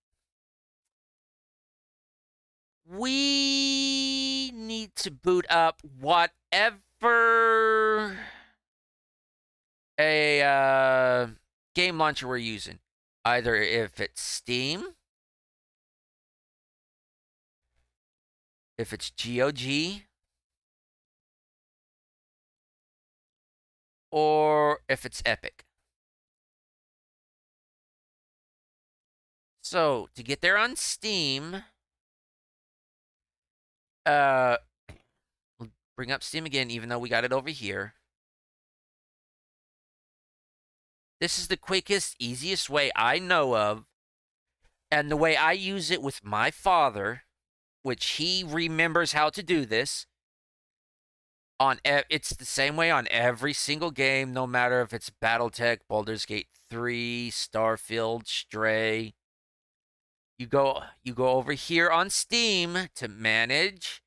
We need to boot up whatever a game launcher we're using. Either if it's Steam, if it's GOG, or if it's Epic. So to get there on Steam, we'll bring up Steam again, even though we got it over here. This is the quickest, easiest way I know of, and the way I use it with my father, which he remembers how to do this. It's the same way on every single game, no matter if it's BattleTech, Baldur's Gate 3, Starfield, Stray. You go over here on Steam to manage.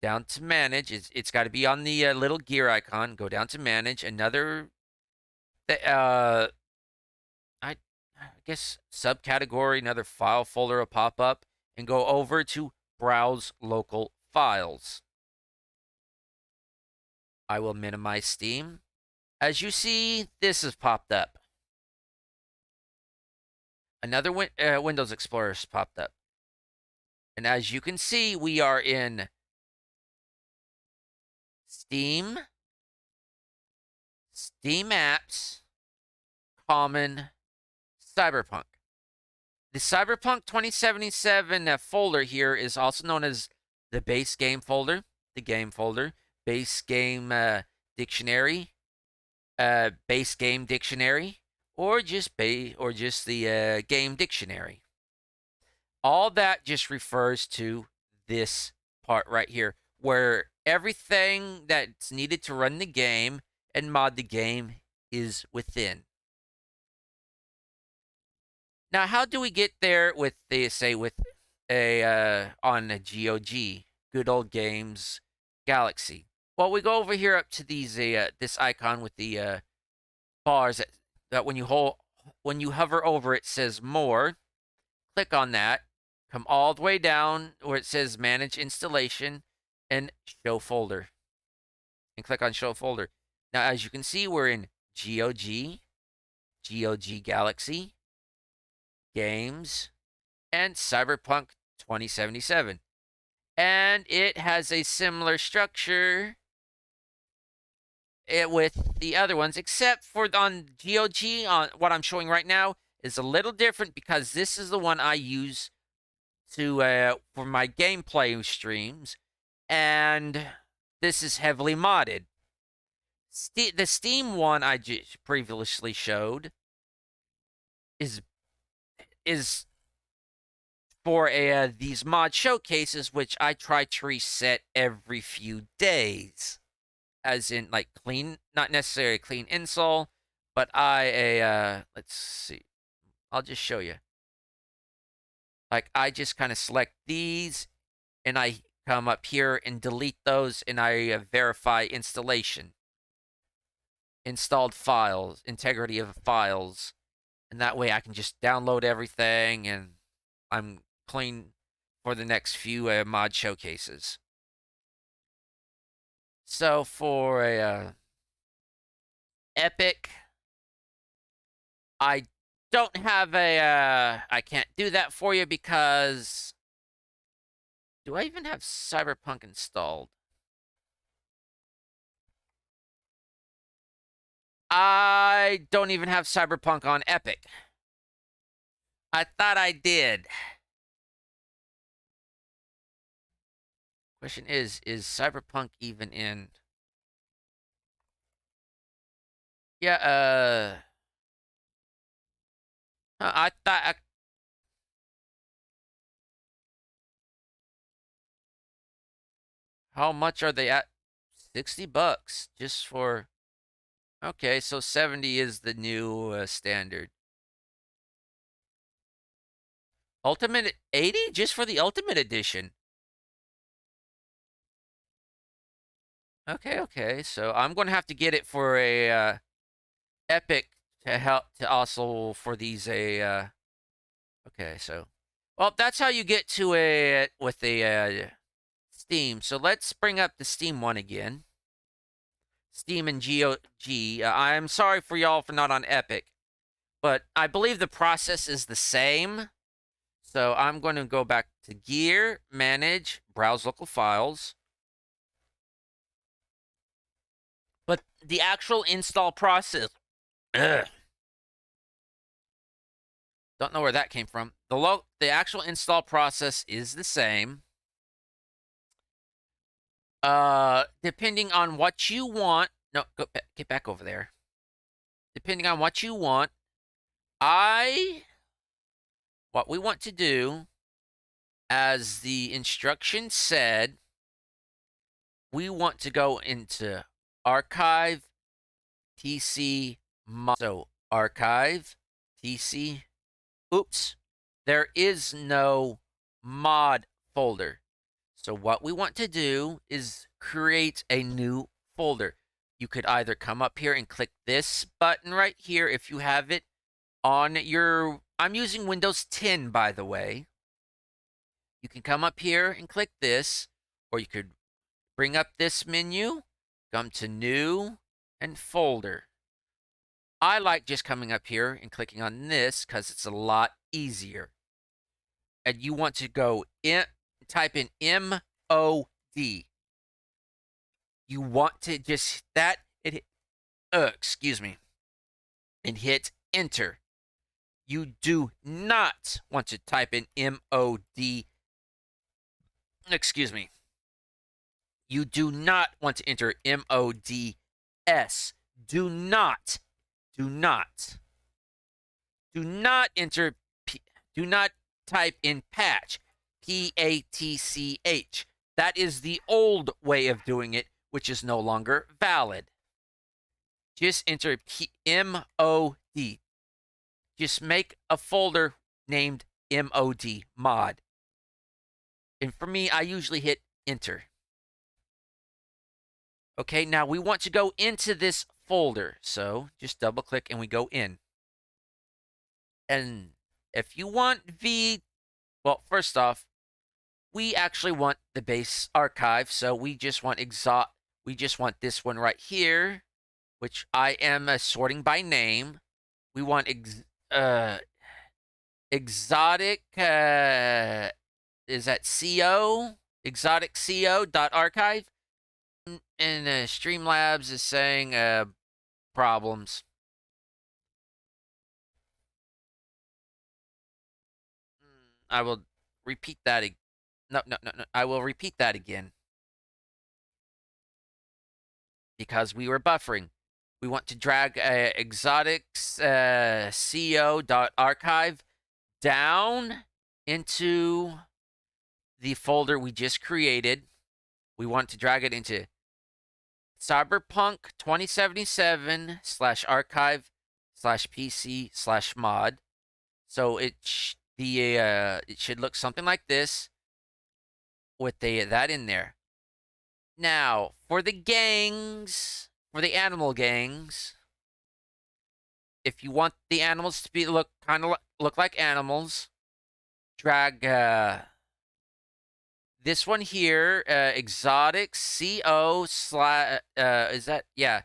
Down to manage. It's got to be on the little gear icon. Go down to manage. Another I guess subcategory, another file folder will pop up, and go over to browse local files. I will minimize Steam. As you see, this has popped up. Another Windows Explorer has popped up. And as you can see, we are in Steam, Steam Apps, Common, Cyberpunk. The Cyberpunk 2077 folder here is also known as the base game folder, the game folder, base game dictionary, base game dictionary, or just the game dictionary. All that just refers to this part right here, where everything that's needed to run the game and mod the game is within. Now, how do we get there with on a GOG, Good Old Games Galaxy? Well, we go over here up to these this icon with the bars that when you hover over it says more. Click on that. Come all the way down where it says Manage Installation and Show Folder. And click on Show Folder. Now, as you can see, we're in GOG, GOG Galaxy, Games, and Cyberpunk 2077. And it has a similar structure with the other ones, except for on GOG, on what I'm showing right now, is a little different because this is the one I use to for my gameplay streams, and this is heavily modded. The Steam one I just previously showed is for these mod showcases, which I try to reset every few days, as in like clean, not necessarily clean install, but let's see, I'll just show you. Like I just kind of select these, and I come up here and delete those, and I verify installation, installed files, integrity of files, and that way I can just download everything, and I'm clean for the next few mod showcases. So for a Epic, I don't have I can't do that for you because do I even have Cyberpunk installed? I don't even have Cyberpunk on Epic. I thought I did. Question is Cyberpunk even in? Yeah, I thought how much are they at? $60 just for. Okay, so 70 is the new standard. Ultimate 80 just for the Ultimate Edition. Okay. So I'm going to have to get it for a Epic to help to also for these okay, so well, that's how you get to a with a Steam. So let's bring up the Steam one again. Steam and GOG. I'm sorry for y'all for not on Epic, but I believe the process is the same. So I'm going to go back to Gear, Manage, Browse Local Files. But the actual install process, ugh, don't know where that came from. The actual install process is the same. Depending on what you want. No, get back over there. Depending on what you want, what we want to do, as the instructions said, we want to go into Archive, TC, Mod. So Archive, TC. Oops, there is no mod folder. So what we want to do is create a new folder. You could either come up here and click this button right here if you have it on your... I'm using Windows 10, by the way. You can come up here and click this, or you could bring up this menu, come to New, and Folder. I like just coming up here and clicking on this because it's a lot easier. And you want to go in, type in MOD. You want to just excuse me, and hit enter. You do not want to type in MOD. Excuse me. You do not want to enter MODS. Do not enter, do not type in patch, PATCH. That is the old way of doing it, which is no longer valid. Just enter MOD. Just make a folder named MOD, mod. And for me, I usually hit enter. Okay, now we want to go into this folder. So just double click and we go in. And if you want well, first off, we actually want the base archive. So we just want this one right here, which I am sorting by name. We want exotic, is that CO? exotic.co.archive. And Streamlabs is saying problems. I will repeat that. No. I will repeat that again. Because we were buffering. We want to drag exotics co.archive down into the folder we just created. We want to drag it into Cyberpunk 2077/archive/PC/mod. So it should look something like this with that in there. Now, for the gangs, for the animal gangs, if you want the animals to look like animals, drag this one here, exotic co is that, yeah,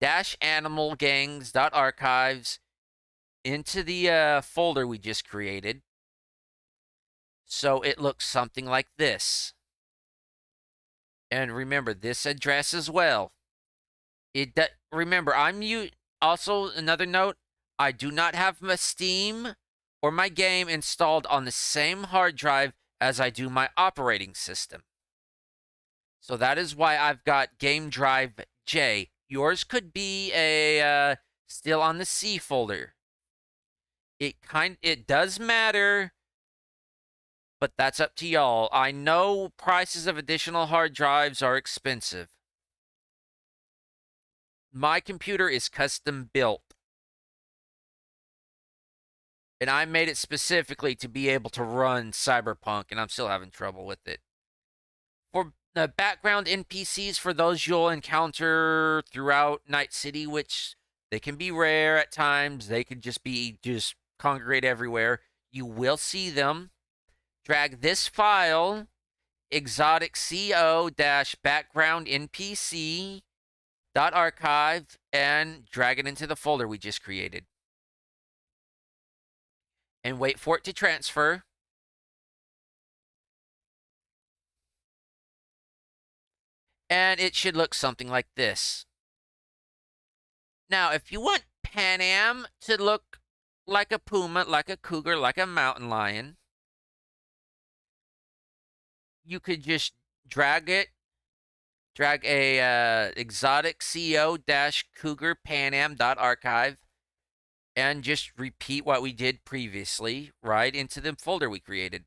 -animalgangs.archives into the folder we just created. So it looks something like this. And remember this address as well. Remember, also another note, I do not have my Steam or my game installed on the same hard drive as I do my operating system. So that is why I've got Game Drive J. Yours could be still on the C folder. It does matter, but that's up to y'all. I know prices of additional hard drives are expensive. My computer is custom built. And I made it specifically to be able to run Cyberpunk, and I'm still having trouble with it. For the background NPCs, for those you'll encounter throughout Night City, which they can be rare at times, they can just congregate everywhere. You will see them. Drag this file, exotic.co-background npc.archive, and drag it into the folder we just created. And wait for it to transfer. And it should look something like this. Now, if you want Pan Am to look like a puma, like a cougar, like a mountain lion, you could just drag a exotic co-cougar panam.archive and just repeat what we did previously right into the folder we created.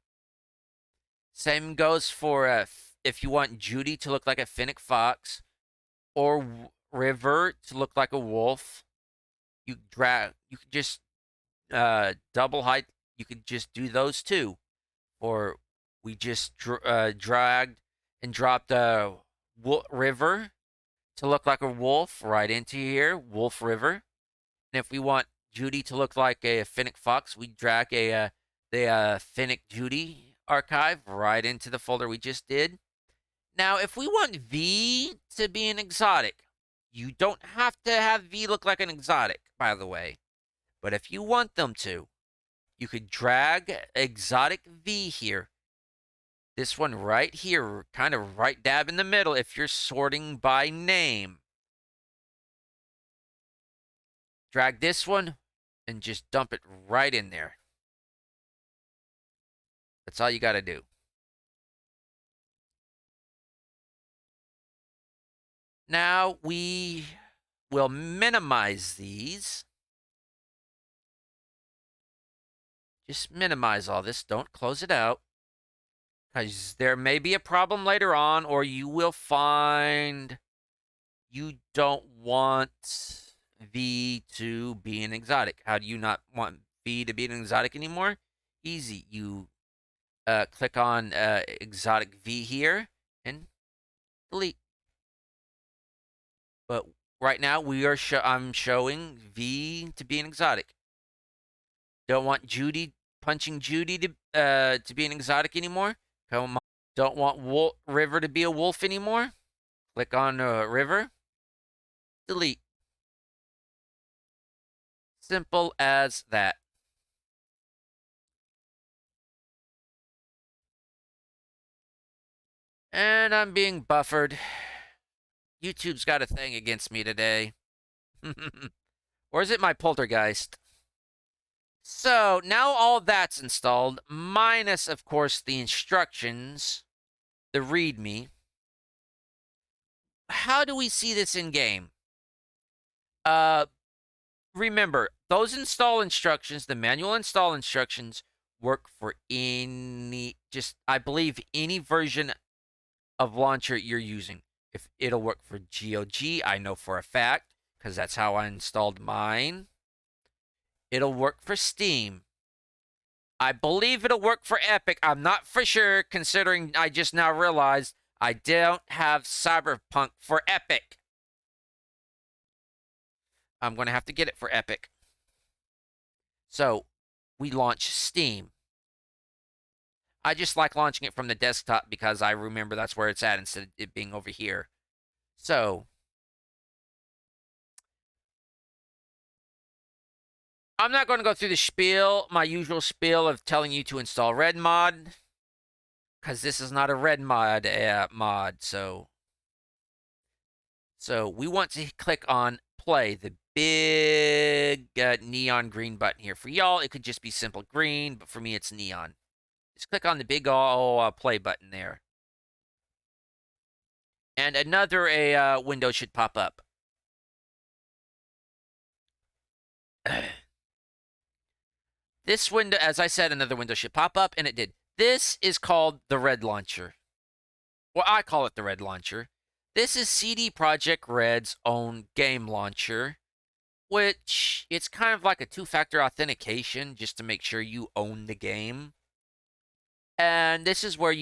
Same goes for if you want Judy to look like a fennec fox or River to look like a wolf. You could just double height. You could just do those two. Or we just dragged and dropped River to look like a wolf right into here, Wolf River. And if we want Judy to look like a fennec fox, we drag the fennec Judy archive right into the folder we just did. Now, if we want V to be an exotic, you don't have to have V look like an exotic, by the way. But if you want them to, you could drag exotic V here. This one right here, kind of right dab in the middle if you're sorting by name. Drag this one and just dump it right in there. That's all you got to do. Now we will minimize these. Just minimize all this. Don't close it out. Because there may be a problem later on, or you will find you don't want V to be an exotic. How do you not want V to be an exotic anymore? Easy. You click on exotic V here and delete. But right now I'm showing V to be an exotic. Don't want Judy punching Judy to be an exotic anymore. Come on. Don't want River to be a wolf anymore. Click on River. Delete. Simple as that. And I'm being buffered. YouTube's got a thing against me today. Or is it my poltergeist? So, now all that's installed, minus, of course, the instructions, the README. How do we see this in-game? Remember, those install instructions, the manual install instructions, work for I believe, any version of launcher you're using. If it'll work for GOG, I know for a fact, because that's how I installed mine. It'll work for Steam. I believe it'll work for Epic. I'm not for sure, considering I just now realized I don't have Cyberpunk for Epic. I'm going to have to get it for Epic. So, we launch Steam. I just like launching it from the desktop because I remember that's where it's at instead of it being over here. So, I'm not going to go through the spiel, my usual spiel of telling you to install Red Mod, because this is not a Red Mod mod. So we want to click on play, the big neon green button here. For y'all, it could just be simple green, but for me, it's neon. Just click on the big play button there. And another window should pop up. This window, as I said, another window should pop up, and it did. This is called the Red Launcher. Well, I call it the Red Launcher. This is CD Projekt Red's own game launcher. which it's kind of like a two-factor authentication just to make sure you own the game. And this is where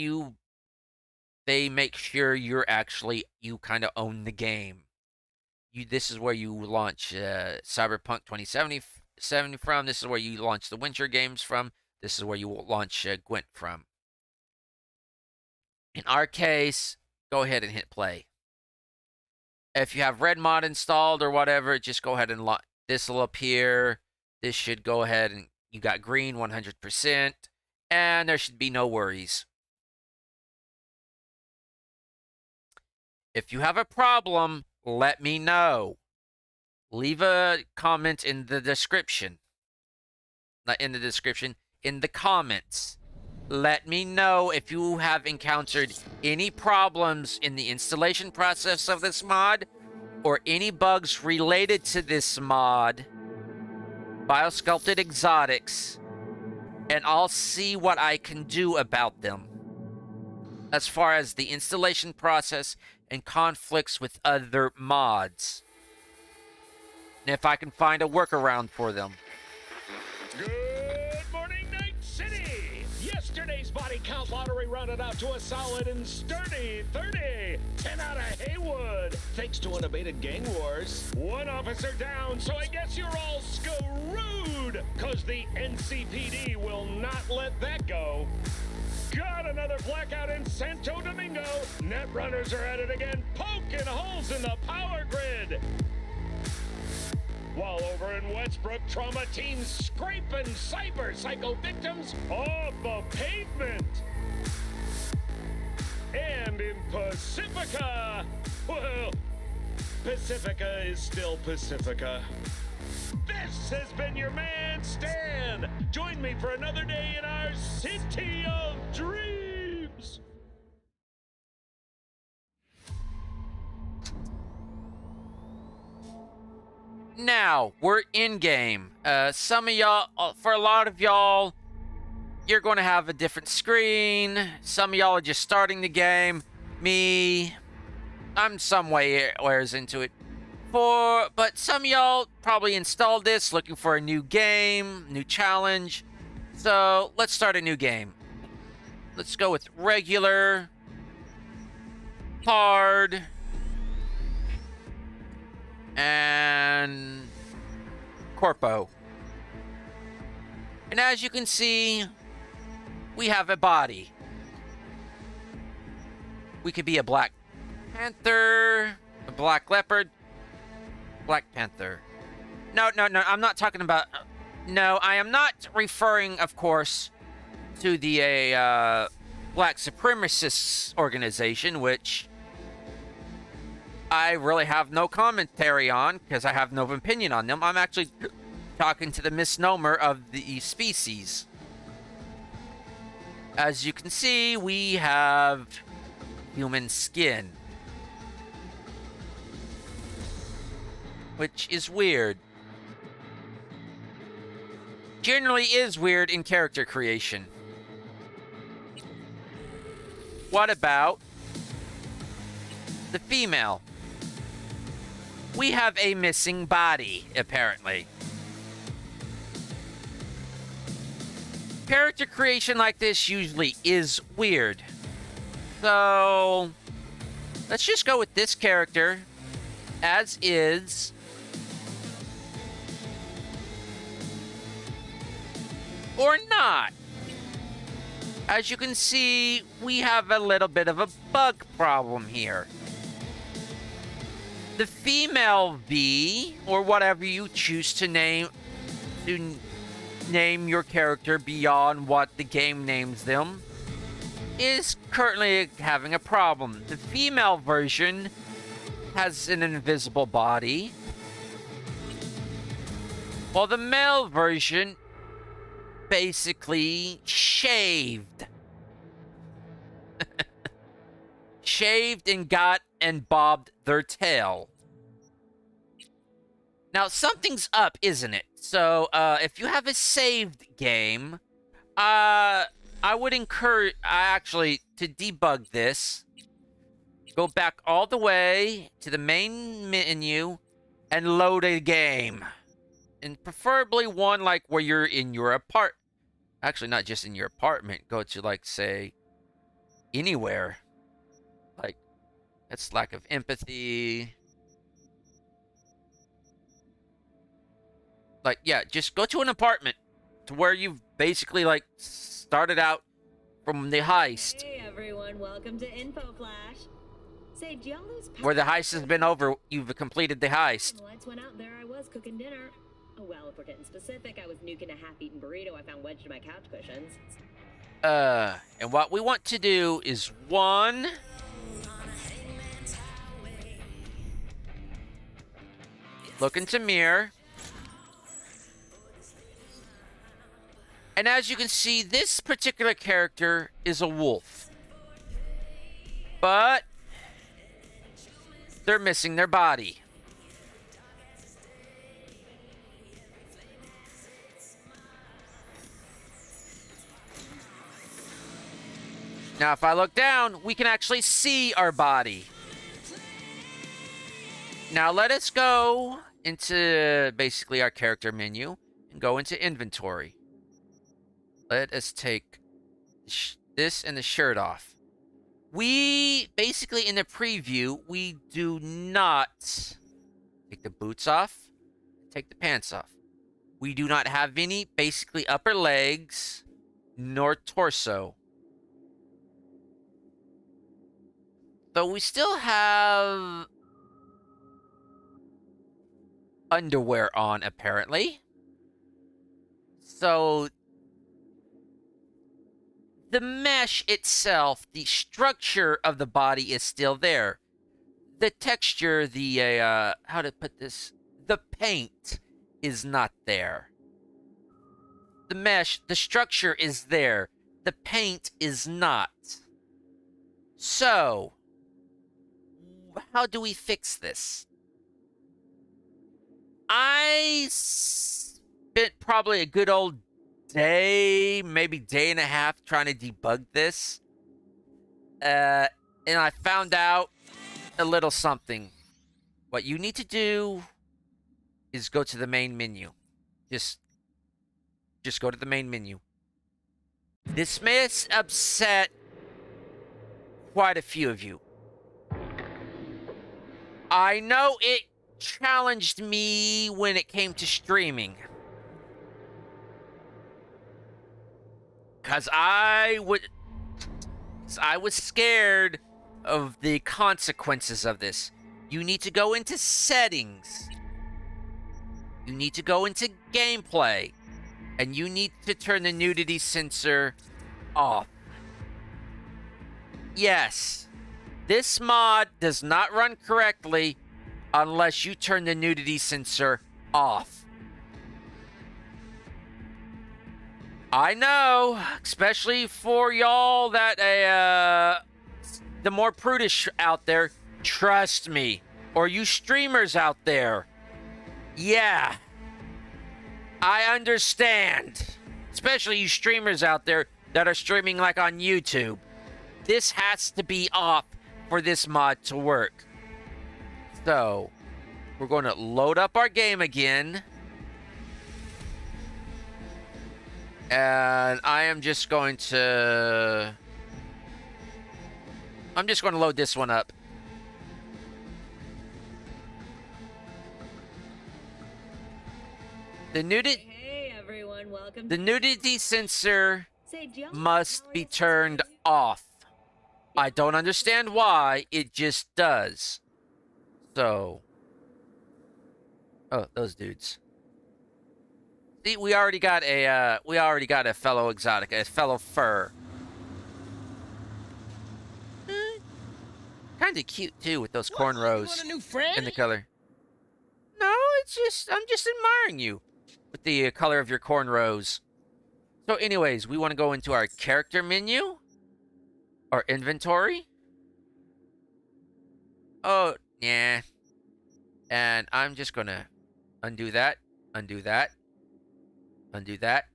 they make sure you kind of own the game. This is where you launch Cyberpunk 2070 from. This is where you launch the Witcher games from. This is where you launch Gwent from. In our case, go ahead and hit play. If you have Red Mod installed or whatever, just go ahead and this will appear. This should go ahead and you got green 100%, and there should be no worries. If you have a problem, let me know. Leave a comment in the description. Not in the description, in the comments. Let me know if you have encountered any problems in the installation process of this mod or any bugs related to this mod, Biosculpted Exotics, and I'll see what I can do about them as far as the installation process and conflicts with other mods, and if I can find a workaround for them. Good morning, Night City! Yesterday's body count lottery rounded out to a solid and sturdy 30. 10 out of Haywood, thanks to unabated gang wars. One officer down, so I guess you're all screwed, cause the NCPD will not let that go. Got another blackout in Santo Domingo. Net runners are at it again, poking holes in the power grid. While over in Westbrook, trauma teams scraping cyber psycho victims off the pavement. And in Pacifica, well, Pacifica is still Pacifica. This has been your man, Stan. Join me for another day in our City of Dreams. Now, we're in-game. Some of y'all, for a lot of y'all, you're going to have a different screen. Some of y'all are just starting the game. Me, I'm some ways into it. But some of y'all probably installed this looking for a new game, new challenge. So, let's start a new game. Let's go with regular, hard, and Corpo. And as you can see, we have a body. We could be a Black Panther, a Black Leopard, Black Panther. No, I'm not talking about... No, I am not referring, of course, to the Black Supremacists organization, which I really have no commentary on, because I have no opinion on them. I'm actually talking to the misnomer of the species. As you can see, we have human skin, which is weird. Generally is weird in character creation. What about the female? We have a missing body, apparently. Character creation like this usually is weird. So, let's just go with this character as is. Or not. As you can see, we have a little bit of a bug problem here. The female V, or whatever you choose to name your character beyond what the game names them, is currently having a problem. The female version has an invisible body, while the male version basically shaved. Shaved and got and bobbed their tail. Now, something's up, isn't it? So, if you have a saved game, I would encourage, actually, to debug this, go back all the way to the main menu, and load a game. And preferably one like where you're in your apartment. Actually, not just in your apartment. Go to, like, say, anywhere. Like, that's lack of empathy. Like, yeah, just go to an apartment to where you've basically, like, started out from the heist. Hey everyone, welcome to Info Flash. Say, do y'all lose power? Where the heist has been over, you've completed the heist. The lights went out, there I was cooking dinner. Oh well, if we're getting specific, I was nuking a half-eaten burrito I found wedged in my couch cushions. And what we want to do is one... Look into mirror. And as you can see, this particular character is a wolf. But they're missing their body. Now, if I look down, we can actually see our body. Now, let us go into basically our character menu and go into inventory. Let us take this and the shirt off. We, basically in the preview, we do not take the boots off, take the pants off. We do not have any, basically, upper legs, nor torso. Though we still have underwear on, apparently. So the mesh itself, the structure of the body is still there. The texture, the, how to put this? The paint is not there. The mesh, the structure is there. The paint is not. So, how do we fix this? I spent probably a good old day, maybe day and a half, trying to debug this. And I found out a little something. What you need to do is go to the main menu. Just go to the main menu. This may upset quite a few of you. I know it challenged me when it came to streaming. Because I was scared of the consequences of this. You need to go into settings. You need to go into gameplay. And you need to turn the nudity sensor off. Yes, this mod does not run correctly unless you turn the nudity sensor off. I know, especially for y'all that the more prudish out there, trust me, or you streamers out there. Yeah, I understand. Especially you streamers out there that are streaming like on YouTube. This has to be off for this mod to work. So, we're going to load up our game again. And I am just going to... I'm just going to load this one up. The nudity... Hey everyone, welcome. The nudity sensor Say, do y'all must be turned off. I don't understand why, it just does. So... Oh, those dudes. See, we already got a fellow exotic, a fellow fur. Kind of cute too with those cornrows You want a new friend? and the color. No, I'm just admiring you with the color of your cornrows. So anyways, we want to go into our character menu, our inventory. Oh, yeah. And I'm just going to undo that, undo that, undo that.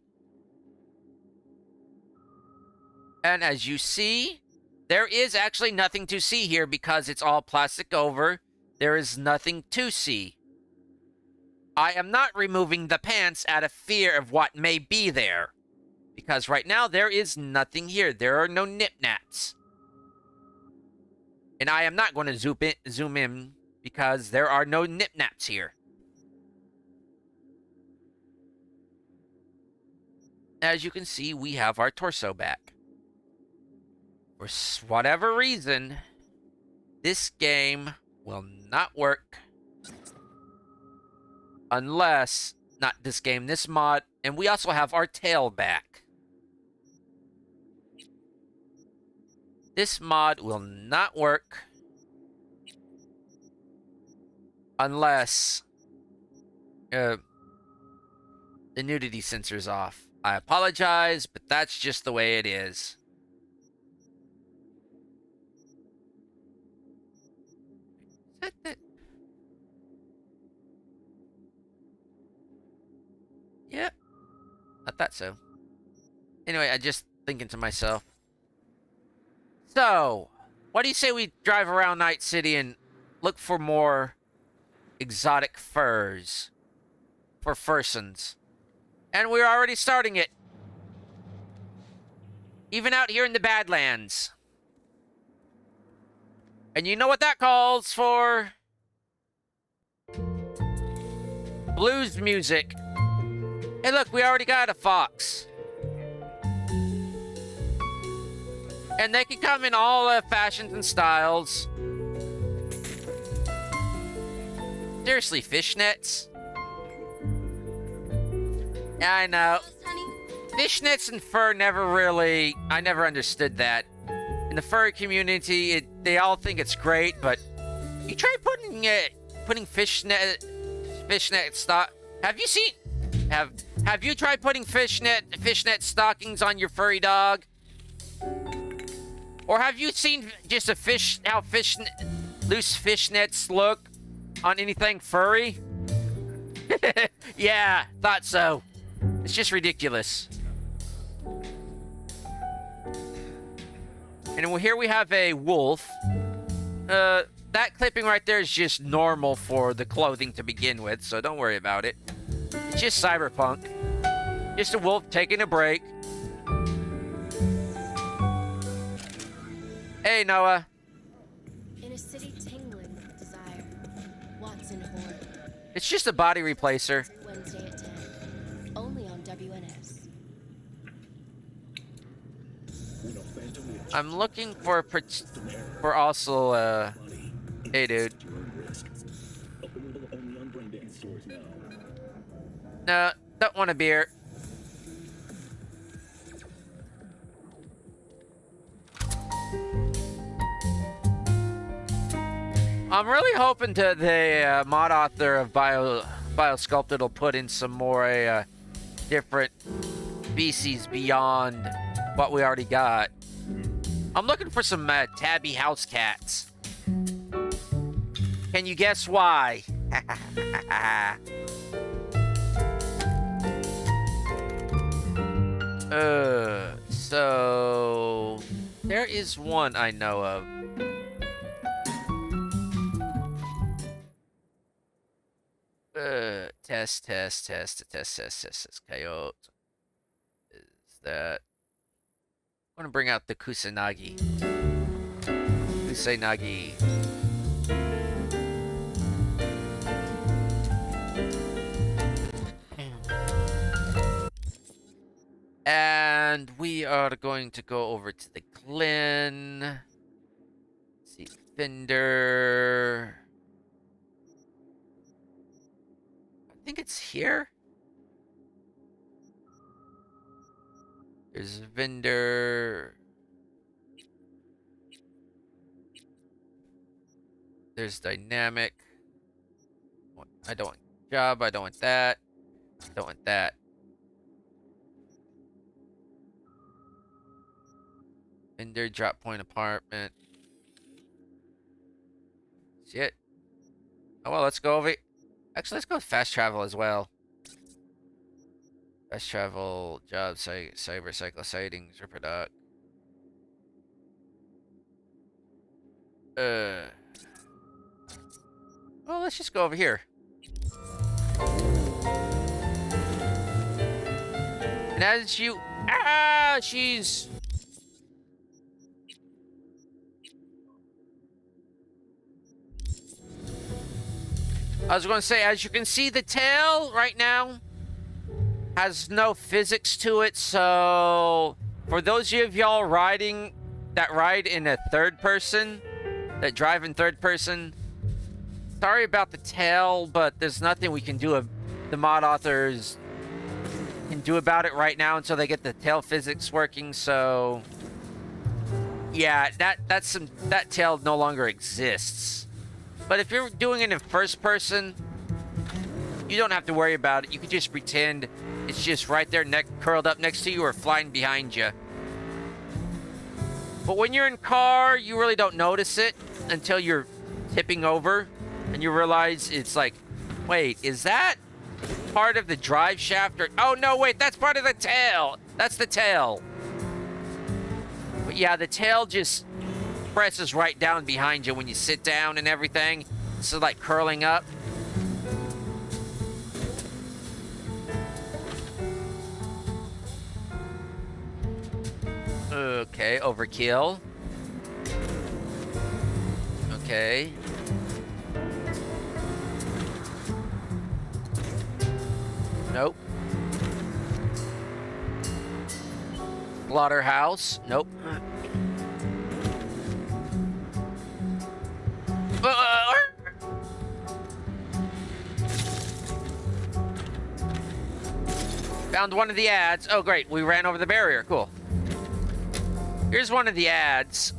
And as you see, there is actually nothing to see here because it's all plastic over. There is nothing to see. I am not removing the pants out of fear of what may be there. Because right now, there is nothing here. There are no nip-naps. And I am not going to zoom in because there are no nip-naps here. As you can see, we have our torso back. For whatever reason, this game will not work unless, not this game, this mod, and we also have our tail back. This mod will not work unless the nudity sensor's off. I apologize, but that's just the way it is. Yeah, I thought so. Anyway, I just thinking to myself. So, what do you say we drive around Night City and look for more exotic furs for fursons? And we're already starting it. Even out here in the Badlands. And you know what that calls for? Blues music. Hey, look, we already got a fox. And they can come in all fashions and styles. Seriously, fishnets? Yeah, I know. Fishnets and fur I never understood that. In the furry community, they all think it's great, but you try putting fishnet stock. Have you tried putting fishnet stockings on your furry dog? Or have you seen just how loose fishnets look on anything furry? Yeah, thought so. It's just ridiculous. And here we have a wolf. That clipping right there is just normal for the clothing to begin with, so don't worry about it. It's just Cyberpunk. Just a wolf taking a break. Hey, Noah. In a city tingling with desire, Watson Horn. It's just a body replacer. Wednesday at 10. Only on WNS. I'm looking for also, hey, dude. No, don't want a beer. I'm really hoping that the mod author of Biosculpted will put in some more different species beyond what we already got. I'm looking for some tabby house cats. Can you guess why? So there is one I know of. Test. Coyote. Is that? I want to bring out the Kusanagi. And we are going to go over to the Glen. Let's see, Fender. I think it's here. There's a vendor. There's dynamic. I don't want job. I don't want that. I don't want that. Vendor drop point apartment. Shit. Oh well, let's go over. Actually, let's go with fast travel as well. Fast travel, job, cyber cycle sightings, or product. Well, let's just go over here. And as you... she's... I was going to say, as you can see, the tail right now has no physics to it, so for those of y'all riding that ride in a third person, that drive in third person, sorry about the tail, but there's nothing we can do. The mod authors can do about it right now until they get the tail physics working. So yeah, that tail no longer exists. But if you're doing it in first person, you don't have to worry about it. You can just pretend it's just right there, curled up next to you or flying behind you. But when you're in car, you really don't notice it until you're tipping over and you realize it's like, wait, is that part of the drive shaft? Or, oh no, wait, that's part of the tail. That's the tail. But yeah, the tail just presses right down behind you when you sit down and everything. So like curling up. Okay, overkill. Okay. Nope. Slaughterhouse. Nope. Found one of the ads. Oh, great. We ran over the barrier. Cool. Here's one of the ads.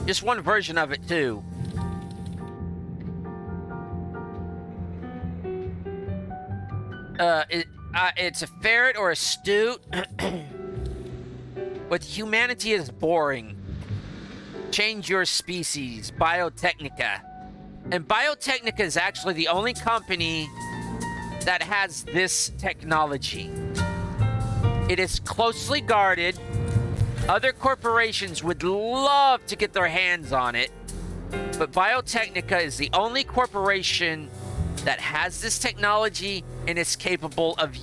Just one version of it, too. It's a ferret or a stute. But humanity is boring. Change your species. Biotechnica. And Biotechnica is actually the only company that has this technology. It is closely guarded. Other corporations would love to get their hands on it. But Biotechnica is the only corporation that has this technology and is capable of...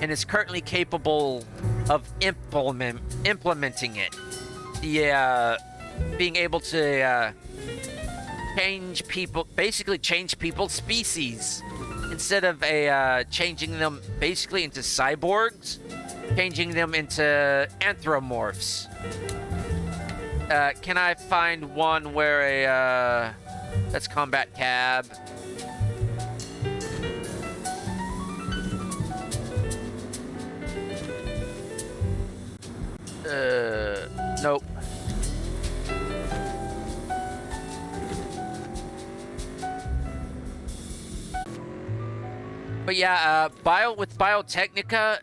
and is currently capable of implementing it. Yeah, being able to change people, basically change people's species. Instead of changing them basically into cyborgs, changing them into anthropomorphs. Can I find one where a... let's combat cab. Nope. But yeah, with Biotechnica.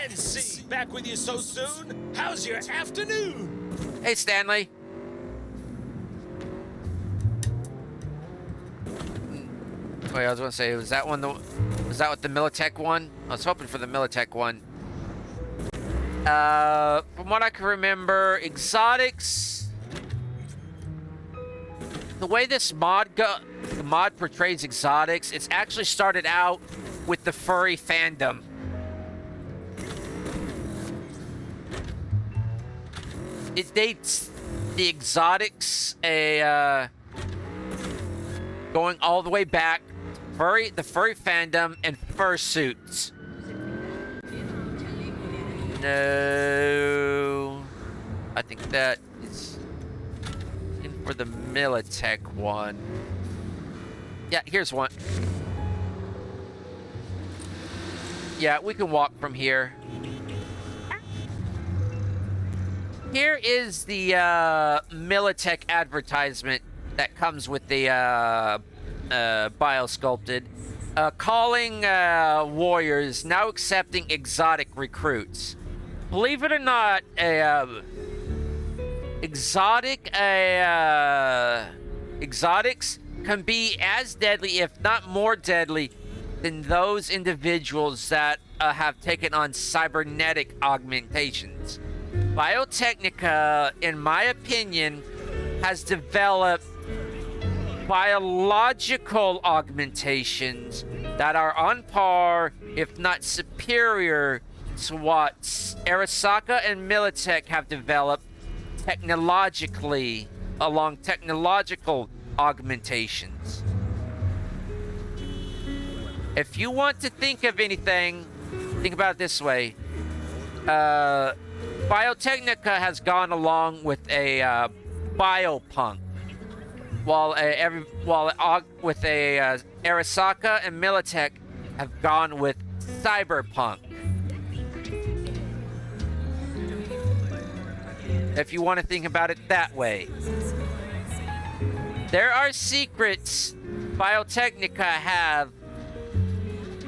NC, back with you so soon? How's your afternoon? Hey, Stanley. Wait, I was gonna say, was that one was that with the Militech one? I was hoping for the Militech one. From what I can remember, exotics. The way this the mod portrays exotics, it's actually started out with the furry fandom. It dates the exotics going all the way back to the furry fandom and fursuits. No, I think that is in for the Militech one. Yeah, here's one. Yeah, we can walk from here. Here is the Militech advertisement that comes with the Biosculpted. Calling warriors, now accepting exotic recruits. Believe it or not, exotics can be as deadly, if not more deadly, than those individuals that have taken on cybernetic augmentations. Biotechnica, in my opinion, has developed biological augmentations that are on par, if not superior, to what Arasaka and Militech have developed technologically, along technological augmentations. If you want to think of anything, think about it this way. Biotechnica has gone along with a biopunk, while Arasaka and Militech have gone with cyberpunk. If you want to think about it that way. There are secrets Biotechnica have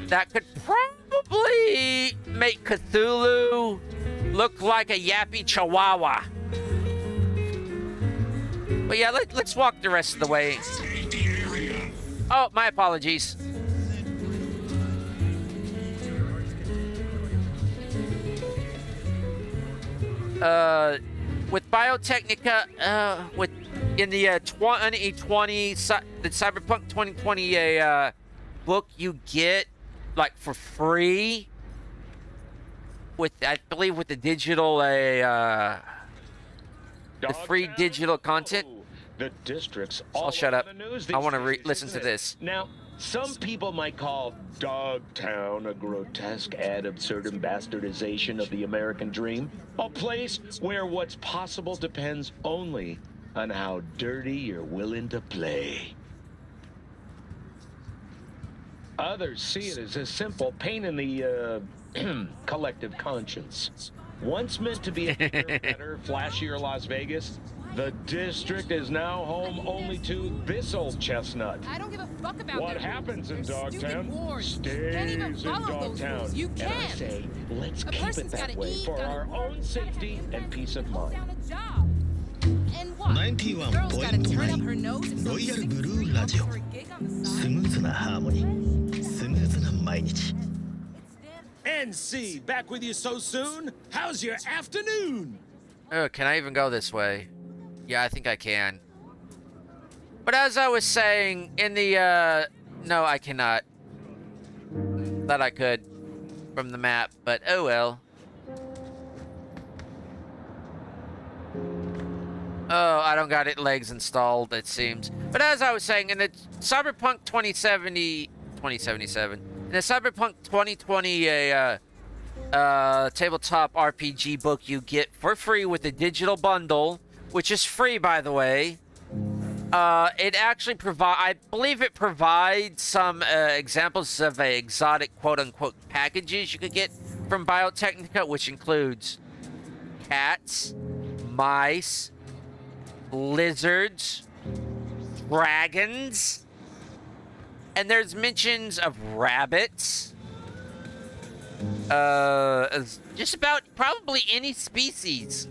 that could probably make Cthulhu look like a yappy chihuahua. But yeah, let's walk the rest of the way. Oh, my apologies. With Biotechnica, in the 2020, the Cyberpunk 2020 book, you get like for free with, I believe, with the digital the free digital content. The districts I'll shut up. I want to listen to this. Now, some people might call Dogtown a grotesque ad absurdum bastardization of the American dream, a place where what's possible depends only on how dirty you're willing to play. Others see it as a simple pain in the collective conscience. Once meant to be a bigger, better, flashier Las Vegas, the district is now home only to this old chestnut. I don't give a fuck about What their happens in rules. They're stupid Dogtown wars. stays Can't even in follow those Dogtown. rules. You And I can't. say, let's A keep it person's that gotta way eat, for gotta our work, own safety and peace of mind. down a job. And what? Girl's gotta turn up her nose and ロイヤルブルーラジオ for a gig on the ス side. ムーズなハーモニースムーズな毎日 NC, back with you so soon? How's your afternoon? Oh, can I even go this way? Yeah, I think I can. But as I was saying, in the, no, I cannot. Thought I could from the map, but oh well. Oh, I don't got it legs installed, it seems. But as I was saying, in the Cyberpunk 2077, in the Cyberpunk 2020 tabletop RPG book you get for free with the digital bundle, which is free, by the way. It actually I believe it provides some examples of exotic quote-unquote packages you could get from Biotechnica, which includes cats, mice, lizards, dragons, and there's mentions of rabbits. Just about probably any species.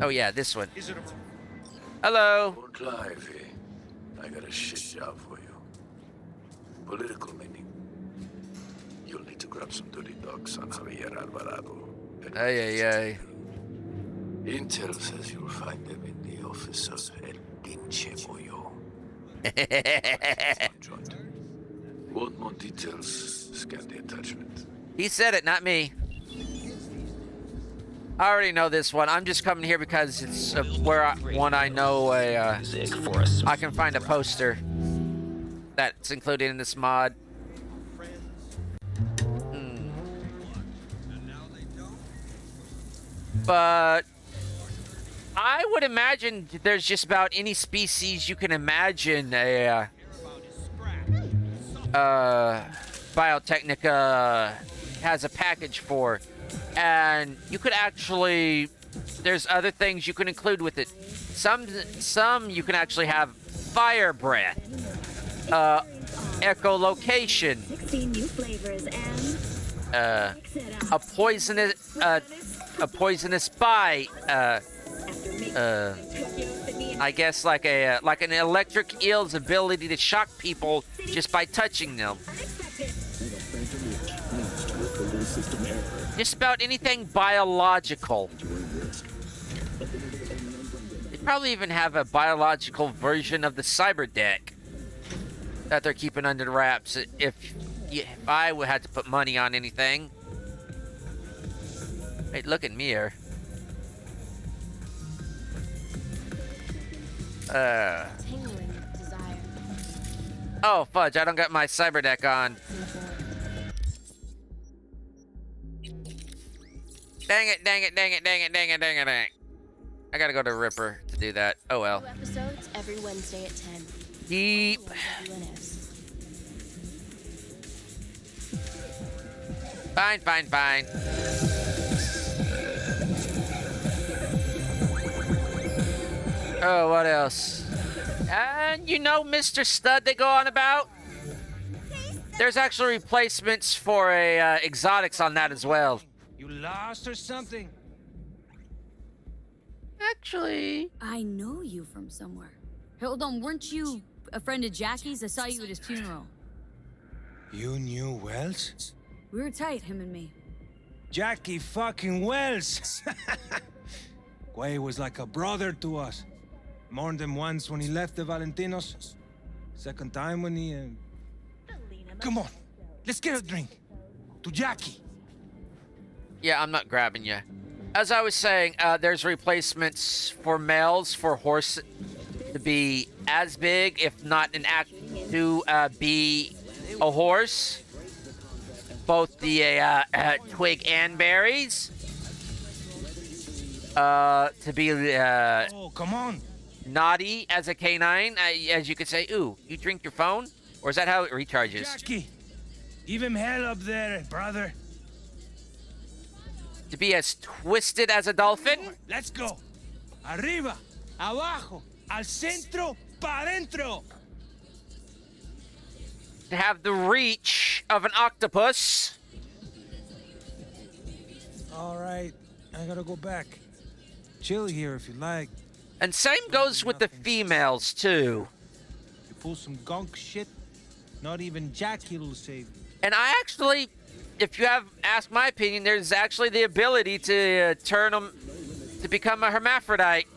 Oh yeah, this one. Hello. Don't lie, V. I got a shit job for you. Political meaning. You'll need to grab some dirty dogs on Javier Alvarado. Ay, ay, ay. Intel says you'll find them in the office of El Pinche Moyo. Want more details? Scan the attachment. He said it, not me. I already know this one. I'm just coming here because it's one I know I can find a poster that's included in this mod. But I would imagine there's just about any species you can imagine Biotechnica has a package for. And you could actually, there's other things you can include with it. Some you can actually have fire breath, echolocation, 16 new flavors and a poisonous bite, I guess like an electric eel's ability to shock people just by touching them. Just about anything biological. probably even have a biological version of the cyber deck that they're keeping under wraps. If I would have to put money on anything. Hey, look at me here. Tingling desire. Oh, fudge, I don't got my cyber deck on. Dang it, dang it, dang it, dang it, dang it, dang it, dang it. I gotta go to Ripper to do that. Oh well. New episodes every Wednesday at 10. Deep. Only on WNS. Fine, fine, fine. Oh, what else? And you know Mr. Stud they go on about? There's actually replacements for a exotics on that as well. You lost or something? Actually... I know you from somewhere. Hold on, weren't you a friend of Jackie's? I saw you at his funeral. You knew Wells? We were tight, him and me. Jackie fucking Wells! Quay was like a brother to us. Mourned him once when he left the Valentinos. Second time when he... Come on, let's get a drink. To Jackie. Yeah, I'm not grabbing you. As I was saying, there's replacements for males for horse to be as big, if not an act to be a horse. Both the twig and berries. To be Oh, come on. naughty as a canine, as you could say. Ooh, you drink your phone? Or is that how it recharges? Jackie, give him hell up there, brother. To be as twisted as a dolphin? Let's go. Arriba, abajo, al centro, pa' dentro. To have the reach of an octopus. All right, I gotta go back. Chill here if you like. And same goes with the females, too. You pull some gunk shit, not even Jackie will save you. And I actually, if you have asked my opinion, there's actually the ability to turn them to become a hermaphrodite.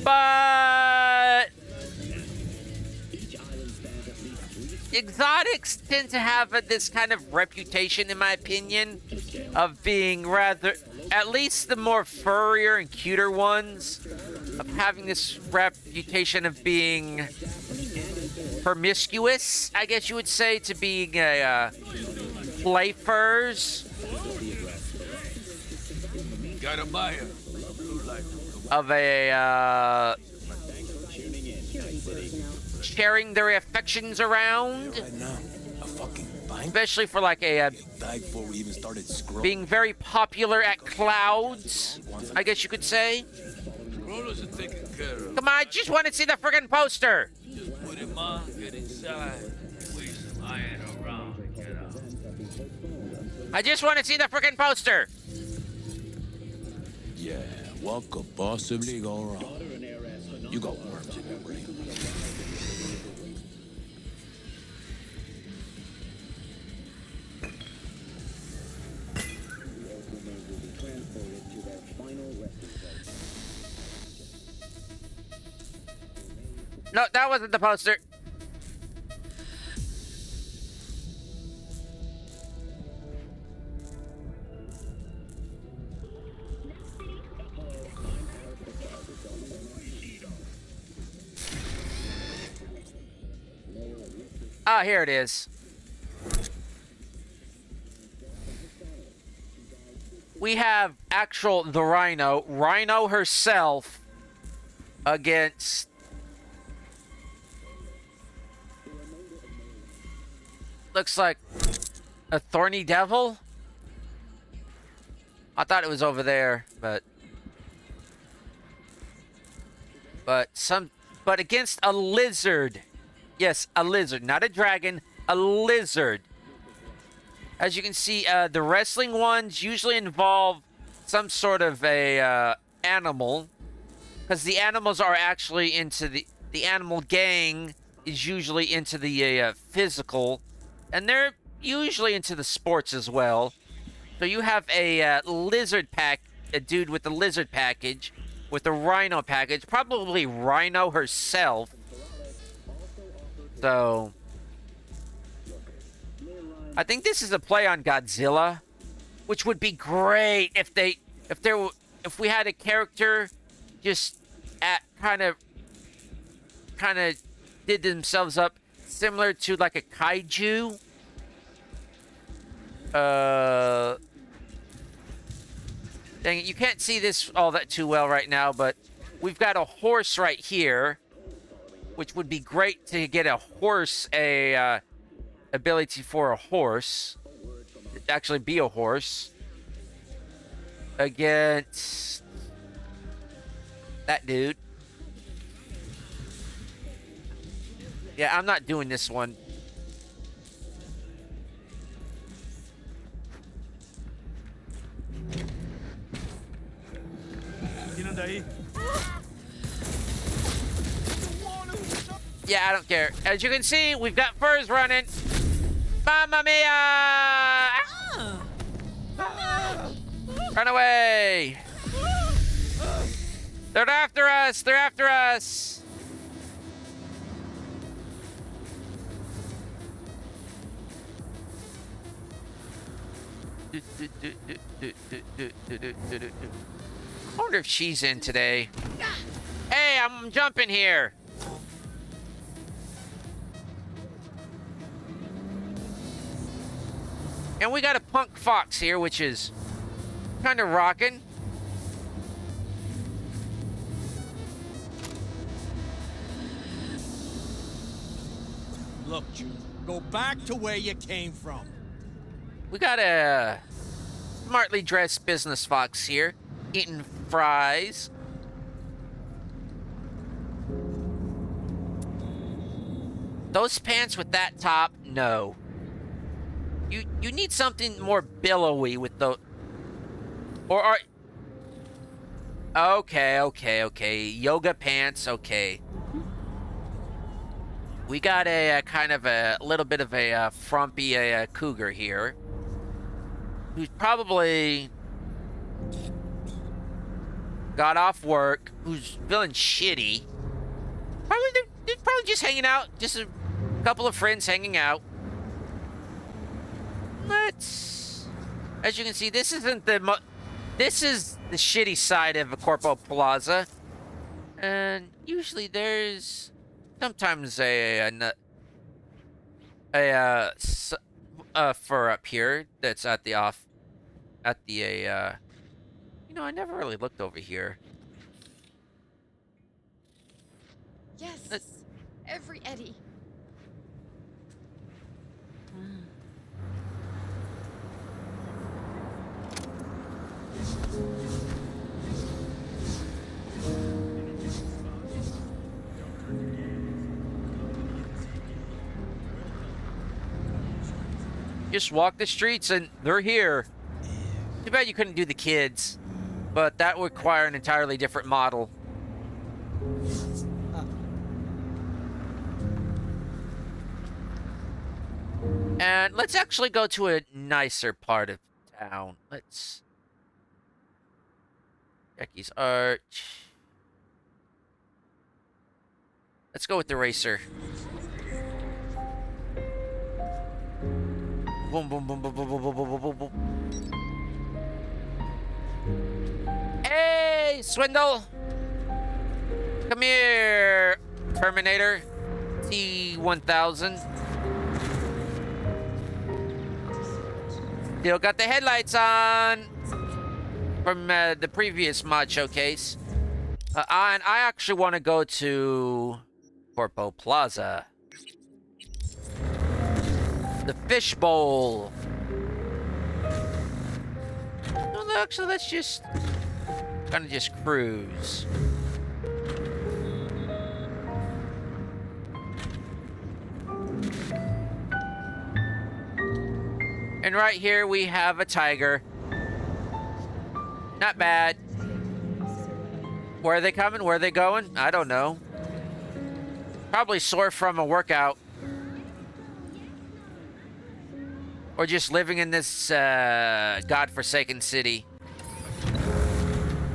But exotics tend to have this kind of reputation, in my opinion, of being rather, at least the more furrier and cuter ones, of having this reputation of being promiscuous, I guess you would say, to being play furs. Gotta buy her. Of a sharing their affections around, Right now, a fucking bank especially for like a died before we even started scrolling. being very popular at clouds, I guess you could say. Rollers are taken care of. Come on, I just want to see the friggin' poster. Just put him on, get inside. Wave some iron around, get out. I just want to see the friggin' poster. Yeah, what could possibly go wrong? You got worms in your brain. No, that wasn't the poster. Ah, here it is. We have the Rhino herself against looks like a thorny devil. I thought it was over there, but against a lizard. Yes, a lizard, not a dragon, a lizard. As you can see, the wrestling ones usually involve some sort of a animal, because the animals are actually into the animal gang is usually into the physical, and they're usually into the sports as well. So you have a lizard a dude with the lizard package, with a Rhino package. Probably Rhino herself. So I think this is a play on Godzilla, which would be great if we had a character just kind of did themselves up similar to like a kaiju. Dang it, you can't see this all that too well right now, but we've got a horse right here, which would be great to get a horse, ability for a horse, actually be a horse, against that dude. Yeah, I'm not doing this one. Yeah, I don't care. As you can see, we've got furs running. Mamma mia! Run away! They're after us! They're after us! I wonder if she's in today. Hey, I'm jumping here. And we got a punk fox here, which is kind of rocking. Look, June, go back to where you came from. We got a smartly dressed business fox here, eating fries. Those pants with that top, no. You need something more billowy with the... Or are... Okay. Yoga pants, okay. We got a kind of a little bit of a frumpy cougar here, who's probably got off work, who's feeling shitty. They're probably just hanging out, just a couple of friends hanging out. Let's, as you can see, this isn't the this is the shitty side of a Corpo Plaza, and usually there's sometimes a fur up here that's at the you know, I never really looked over here. Yes, every Eddie. Just walk the streets and they're here. Too bad you couldn't do the kids, but that would require an entirely different model. And let's actually go to a nicer part of town. Let's... Jackie's Arch. Let's go with the racer. Boom, boom, boom, boom, boom, boom, boom, boom, boom, boom. Hey, Swindle! Come here, Terminator. T-1000. Still got the headlights on from the previous mod showcase. And I actually want to go to Corpo Plaza. The fishbowl. Well, actually, let's just kind of just cruise. And right here we have a tiger. Not bad. Where are they coming? Where are they going? I don't know. Probably sore from a workout. Or just living in this godforsaken city.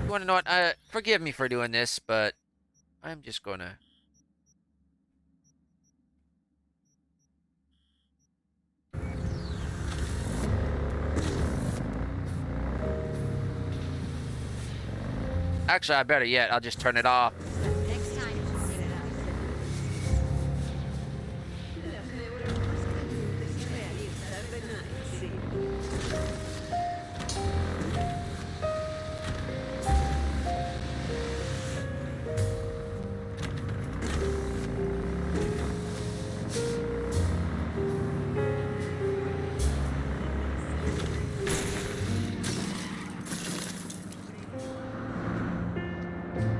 You want to know what? Forgive me for doing this, but I'm just gonna. Actually, I better yet. I'll just turn it off. Next time, we'll set it up.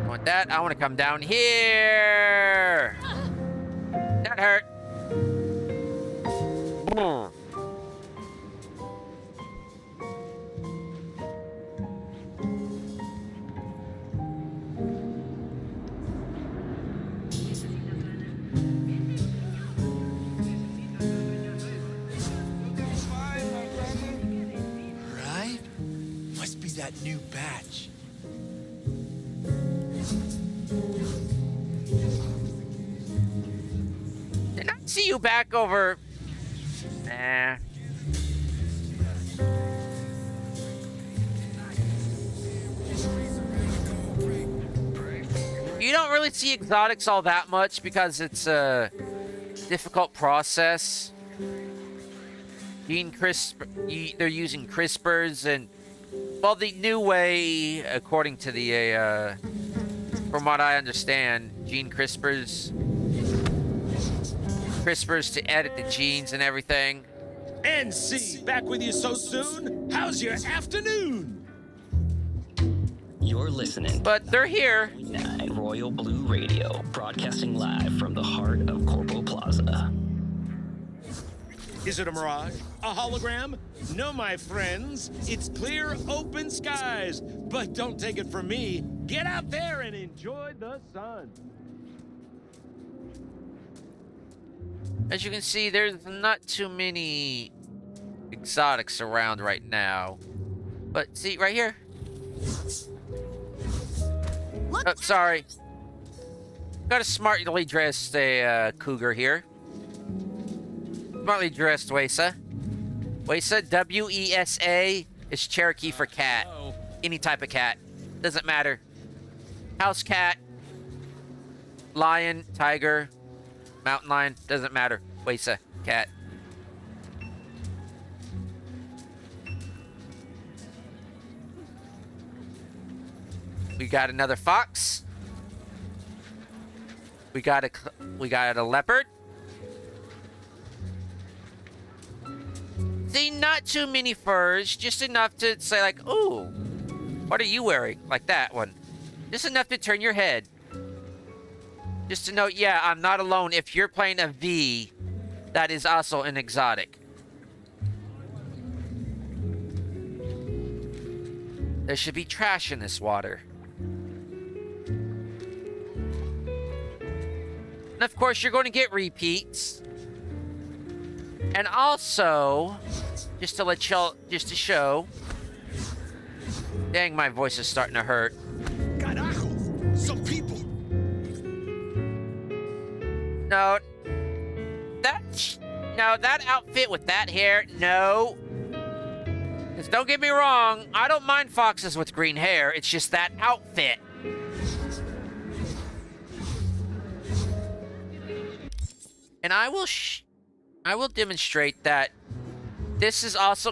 Want that? I want to come down here. That hurt. Right? Must be that new batch. Did I see you back over? Nah. You don't really see exotics all that much because it's a difficult process. They're using CRISPRs and, well, the new way, according to the, from what I understand, gene CRISPRs to edit the genes and everything. NC, back with you so soon? How's your afternoon? You're listening. But they're here. 9 Royal Blue Radio, broadcasting live from the heart of Corpo Plaza. Is it a mirage? A hologram? No, my friends. It's clear, open skies. But don't take it from me. Get out there and enjoy the sun. As you can see, there's not too many exotics around right now. But see, right here. Oh, sorry. Got a smartly dressed cougar here. Smartly dressed Wesa. Wesa, W-E-S-A, is Cherokee for cat. Any type of cat. Doesn't matter. House cat, lion, tiger, mountain lion, doesn't matter. Wesa, cat. We got another fox. We got a leopard. See, not too many furs, just enough to say like, ooh, what are you wearing? Like that one. Just enough to turn your head. Just to know, yeah, I'm not alone. If you're playing a V, that is also an exotic. There should be trash in this water. And of course, you're going to get repeats. And also, just to let y'all, just to show. Dang, my voice is starting to hurt. Carajo! Some people! No. That outfit with that hair, no. Because don't get me wrong, I don't mind foxes with green hair. It's just that outfit. And I will demonstrate that this is also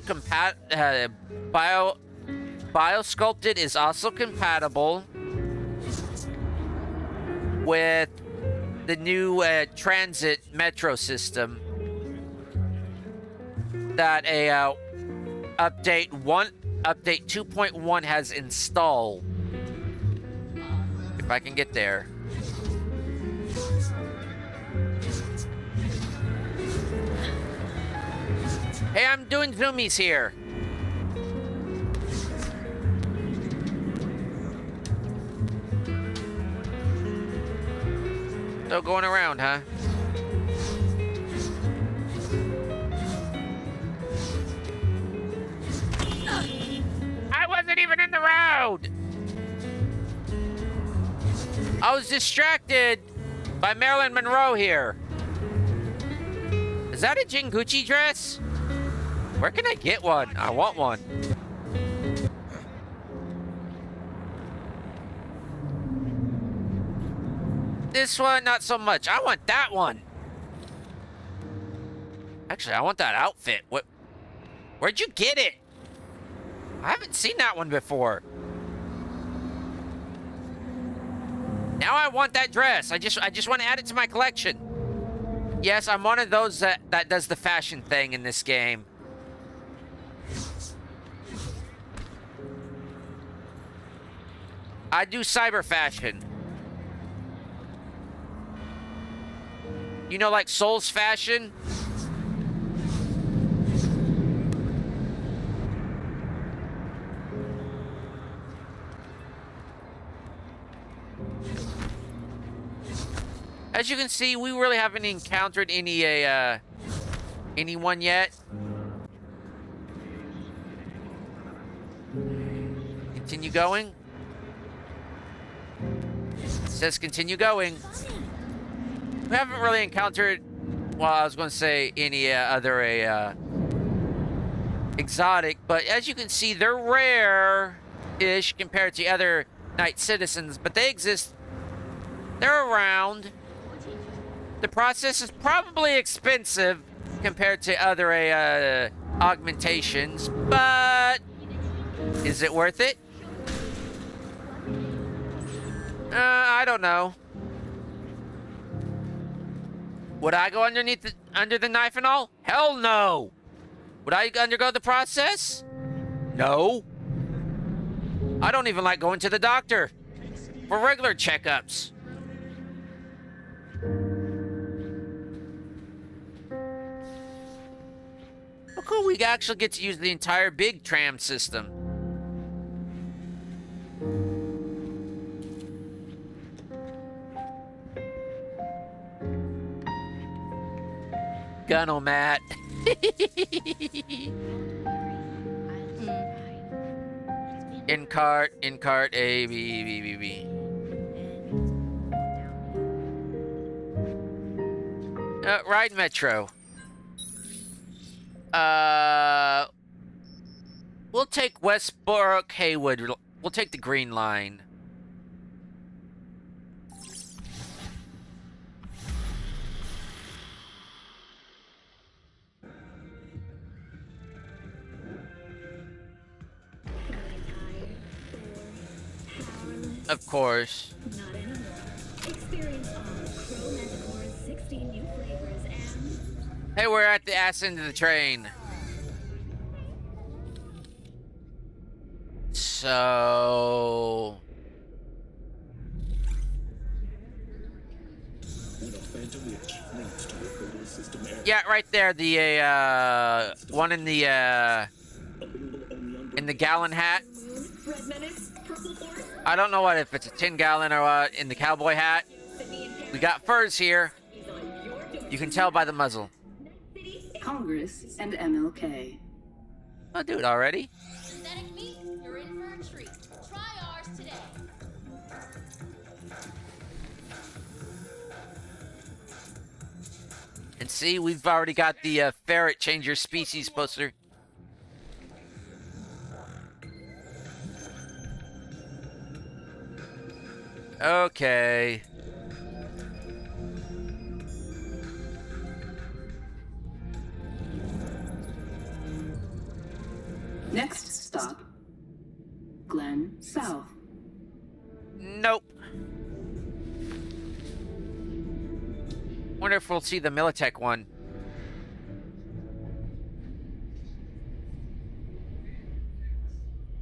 Biosculpted is also compatible with the new transit metro system that update 2.1 has installed. If I can get there. Hey, I'm doing zoomies here. Still going around, huh? I wasn't even in the road! I was distracted by Marilyn Monroe here. Is that a Jinguchi dress? Where can I get one? I want one. This one, not so much. I want that one. Actually, I want that outfit. Where'd you get it? I haven't seen that one before. Now I want that dress. I just want to add it to my collection. Yes, I'm one of those that does the fashion thing in this game. I do cyber fashion. You know, like Souls fashion? As you can see, we really haven't encountered anyone yet. Continue going. It says continue going. We haven't really encountered, well, I was going to say any other exotic, but as you can see, they're rare-ish compared to other night citizens, but they exist. They're around. The process is probably expensive compared to other augmentations, but is it worth it? I don't know. Would I go under the knife and all? Hell no! Would I undergo the process? No. I don't even like going to the doctor for regular checkups. Oh, cool, we actually get to use the entire big tram system. Gun-o-mat. In cart, A, B. Ride Metro. We'll take Westbrook, Haywood. We'll take the green line. Of course. Not anymore. Experience all Crow Manticore's 16 new flavors and... Hey, we're at the ass end of the train. So... Yeah, right there. The one in the gallon hat. Red Menace, Purple Force. I don't know if it's a 10-gallon or what in the cowboy hat. We got furs here. You can tell by the muzzle. Congress and MLK. I'll do it already. Synthetic meat, you're in for a treat. Try ours today. And see, we've already got the ferret change your species poster. Okay. Next stop, Glen South. Nope. Wonder if we'll see the Militech one.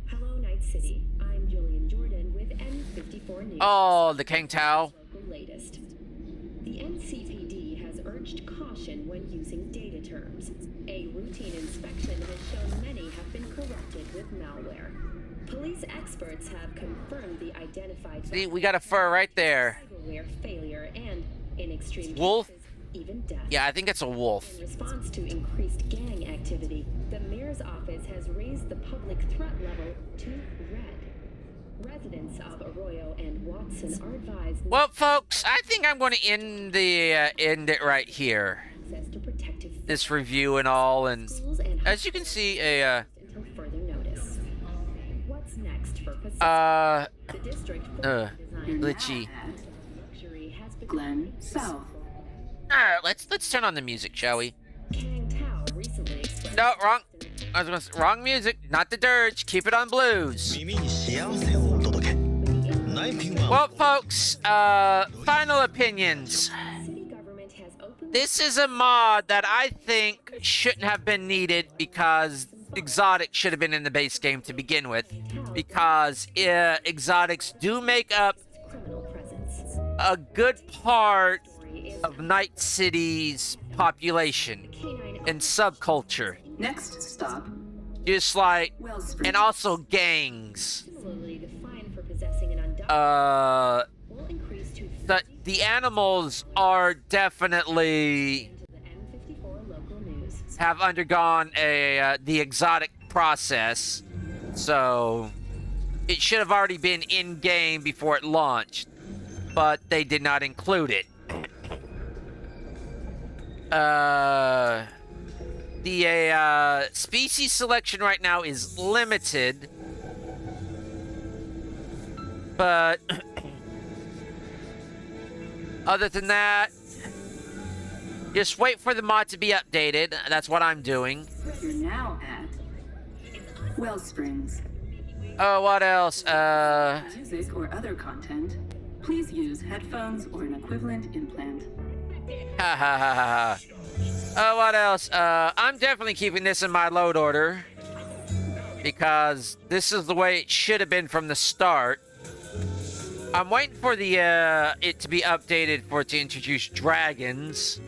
Hello, Night City. I'm Julian Jordan with N54 News. Oh, the Kang Tao. Latest. The NCPD has urged caution when using data terms. A routine inspection has shown many have been corrupted with malware. Police experts have confirmed the identified... See, we got a fur right there. Cyberware failure and, in extreme wolf? cases, even death. Yeah, I think it's a wolf. In response to increased gang activity, the mayor's office has raised the public threat level to red. Residents of Arroyo and Watson are advised Well, folks, I think I'm going to end it right here. access to protective This review and all, and schools and as you can see, until further notice. What's next for facilities? The district glitchy. luxury has become Glen South. Let's turn on the music, shall we? Kang Tao recently expressed No, wrong. I was gonna say, wrong music, not the dirge. Keep it on blues. Well, folks, final opinions. city government has opened This is a mod that I think shouldn't have been needed because exotics should have been in the base game to begin with. Because exotics do make up criminal presence. a good part of Night City's population and subculture. Next stop, Just like, Wellspring. and also gangs. Similarly, the fine for possessing an undocumented will increase to The animals are definitely to the M54 local news. have undergone the exotic process, so it should have already been in game before it launched, but they did not include it. The species selection right now is limited, but other than that, just wait for the mod to be updated. That's what I'm doing. You're now at Wellsprings. Oh, what else? Music or other content, please use headphones or an equivalent implant. Ha ha ha ha. Oh, what else? I'm definitely keeping this in my load order because this is the way it should have been from the start. I'm waiting for the it to be updated for it to introduce dragons,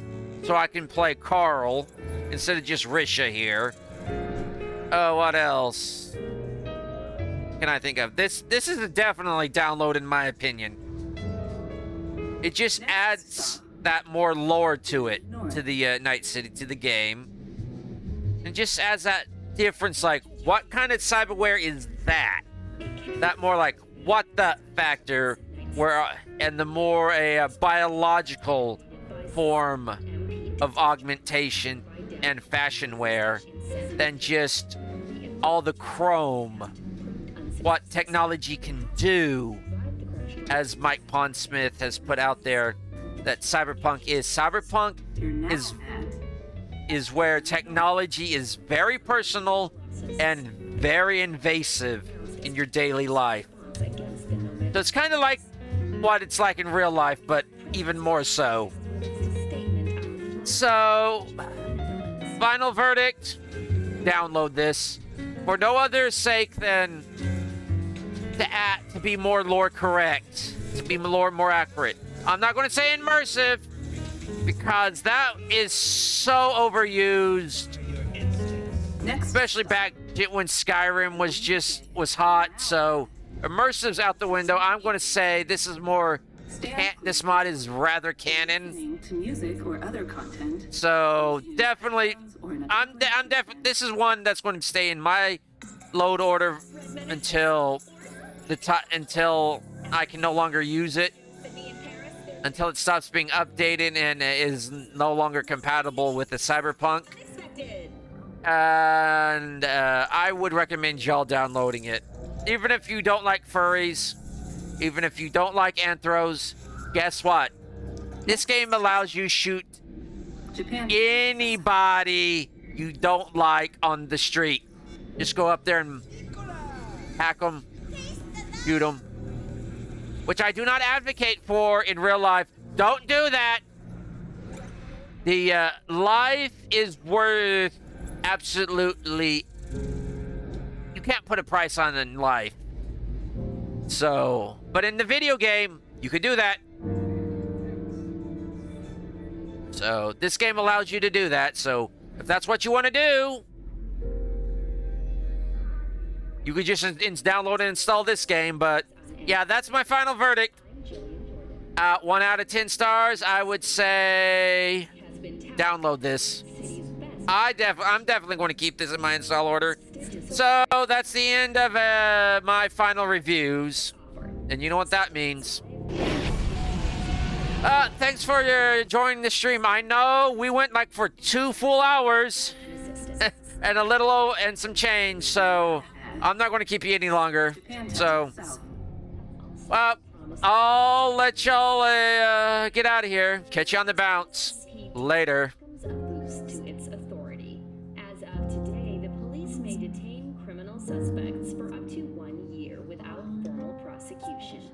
so I can play Carl instead of just Risha here. Oh, what else can I think of? This is a definitely download in my opinion. It just adds that more lore to it, to the Night City, to the game, and just adds that difference. Like, what kind of cyberware is that? That more like what the factor, where and the more a biological form of augmentation and fashion wear than just all the chrome. What technology can do, as Mike Pondsmith has put out there, that Cyberpunk is. Cyberpunk is where technology is very personal and very invasive in your daily life. So it's kind of like what it's like in real life, but even more so. So, final verdict, download this. For no other sake than to be more lore correct, to be more accurate. I'm not going to say immersive, because that is so overused. Especially back when Skyrim was hot, so immersive's out the window. I'm going to say this is more, this mod is rather canon. To music or other content. So definitely, this is one that's going to stay in my load order until until I can no longer use it, until it stops being updated and is no longer compatible with the Cyberpunk. And I would recommend y'all downloading it. Even if you don't like furries, even if you don't like anthros, guess what? This game allows you to shoot anybody you don't like on the street. Just go up there and hack them, shoot them. Which I do not advocate for in real life. Don't do that. The life is worth absolutely... You can't put a price on in life. So, but in the video game, you can do that. So, this game allows you to do that. So, if that's what you want to do, you could just download and install this game. But, yeah, that's my final verdict. 1 out of 10 stars, I would say download this. I'm definitely going to keep this in my install order. So that's the end of my final reviews. And you know what that means. Thanks for joining the stream. I know we went like for 2 full hours and a little and some change, so I'm not going to keep you any longer. So, I'll let y'all get out of here. Catch you on the bounce. Later. To its authority. As of today, the police may detain criminal suspects for up to 1 year without formal prosecution.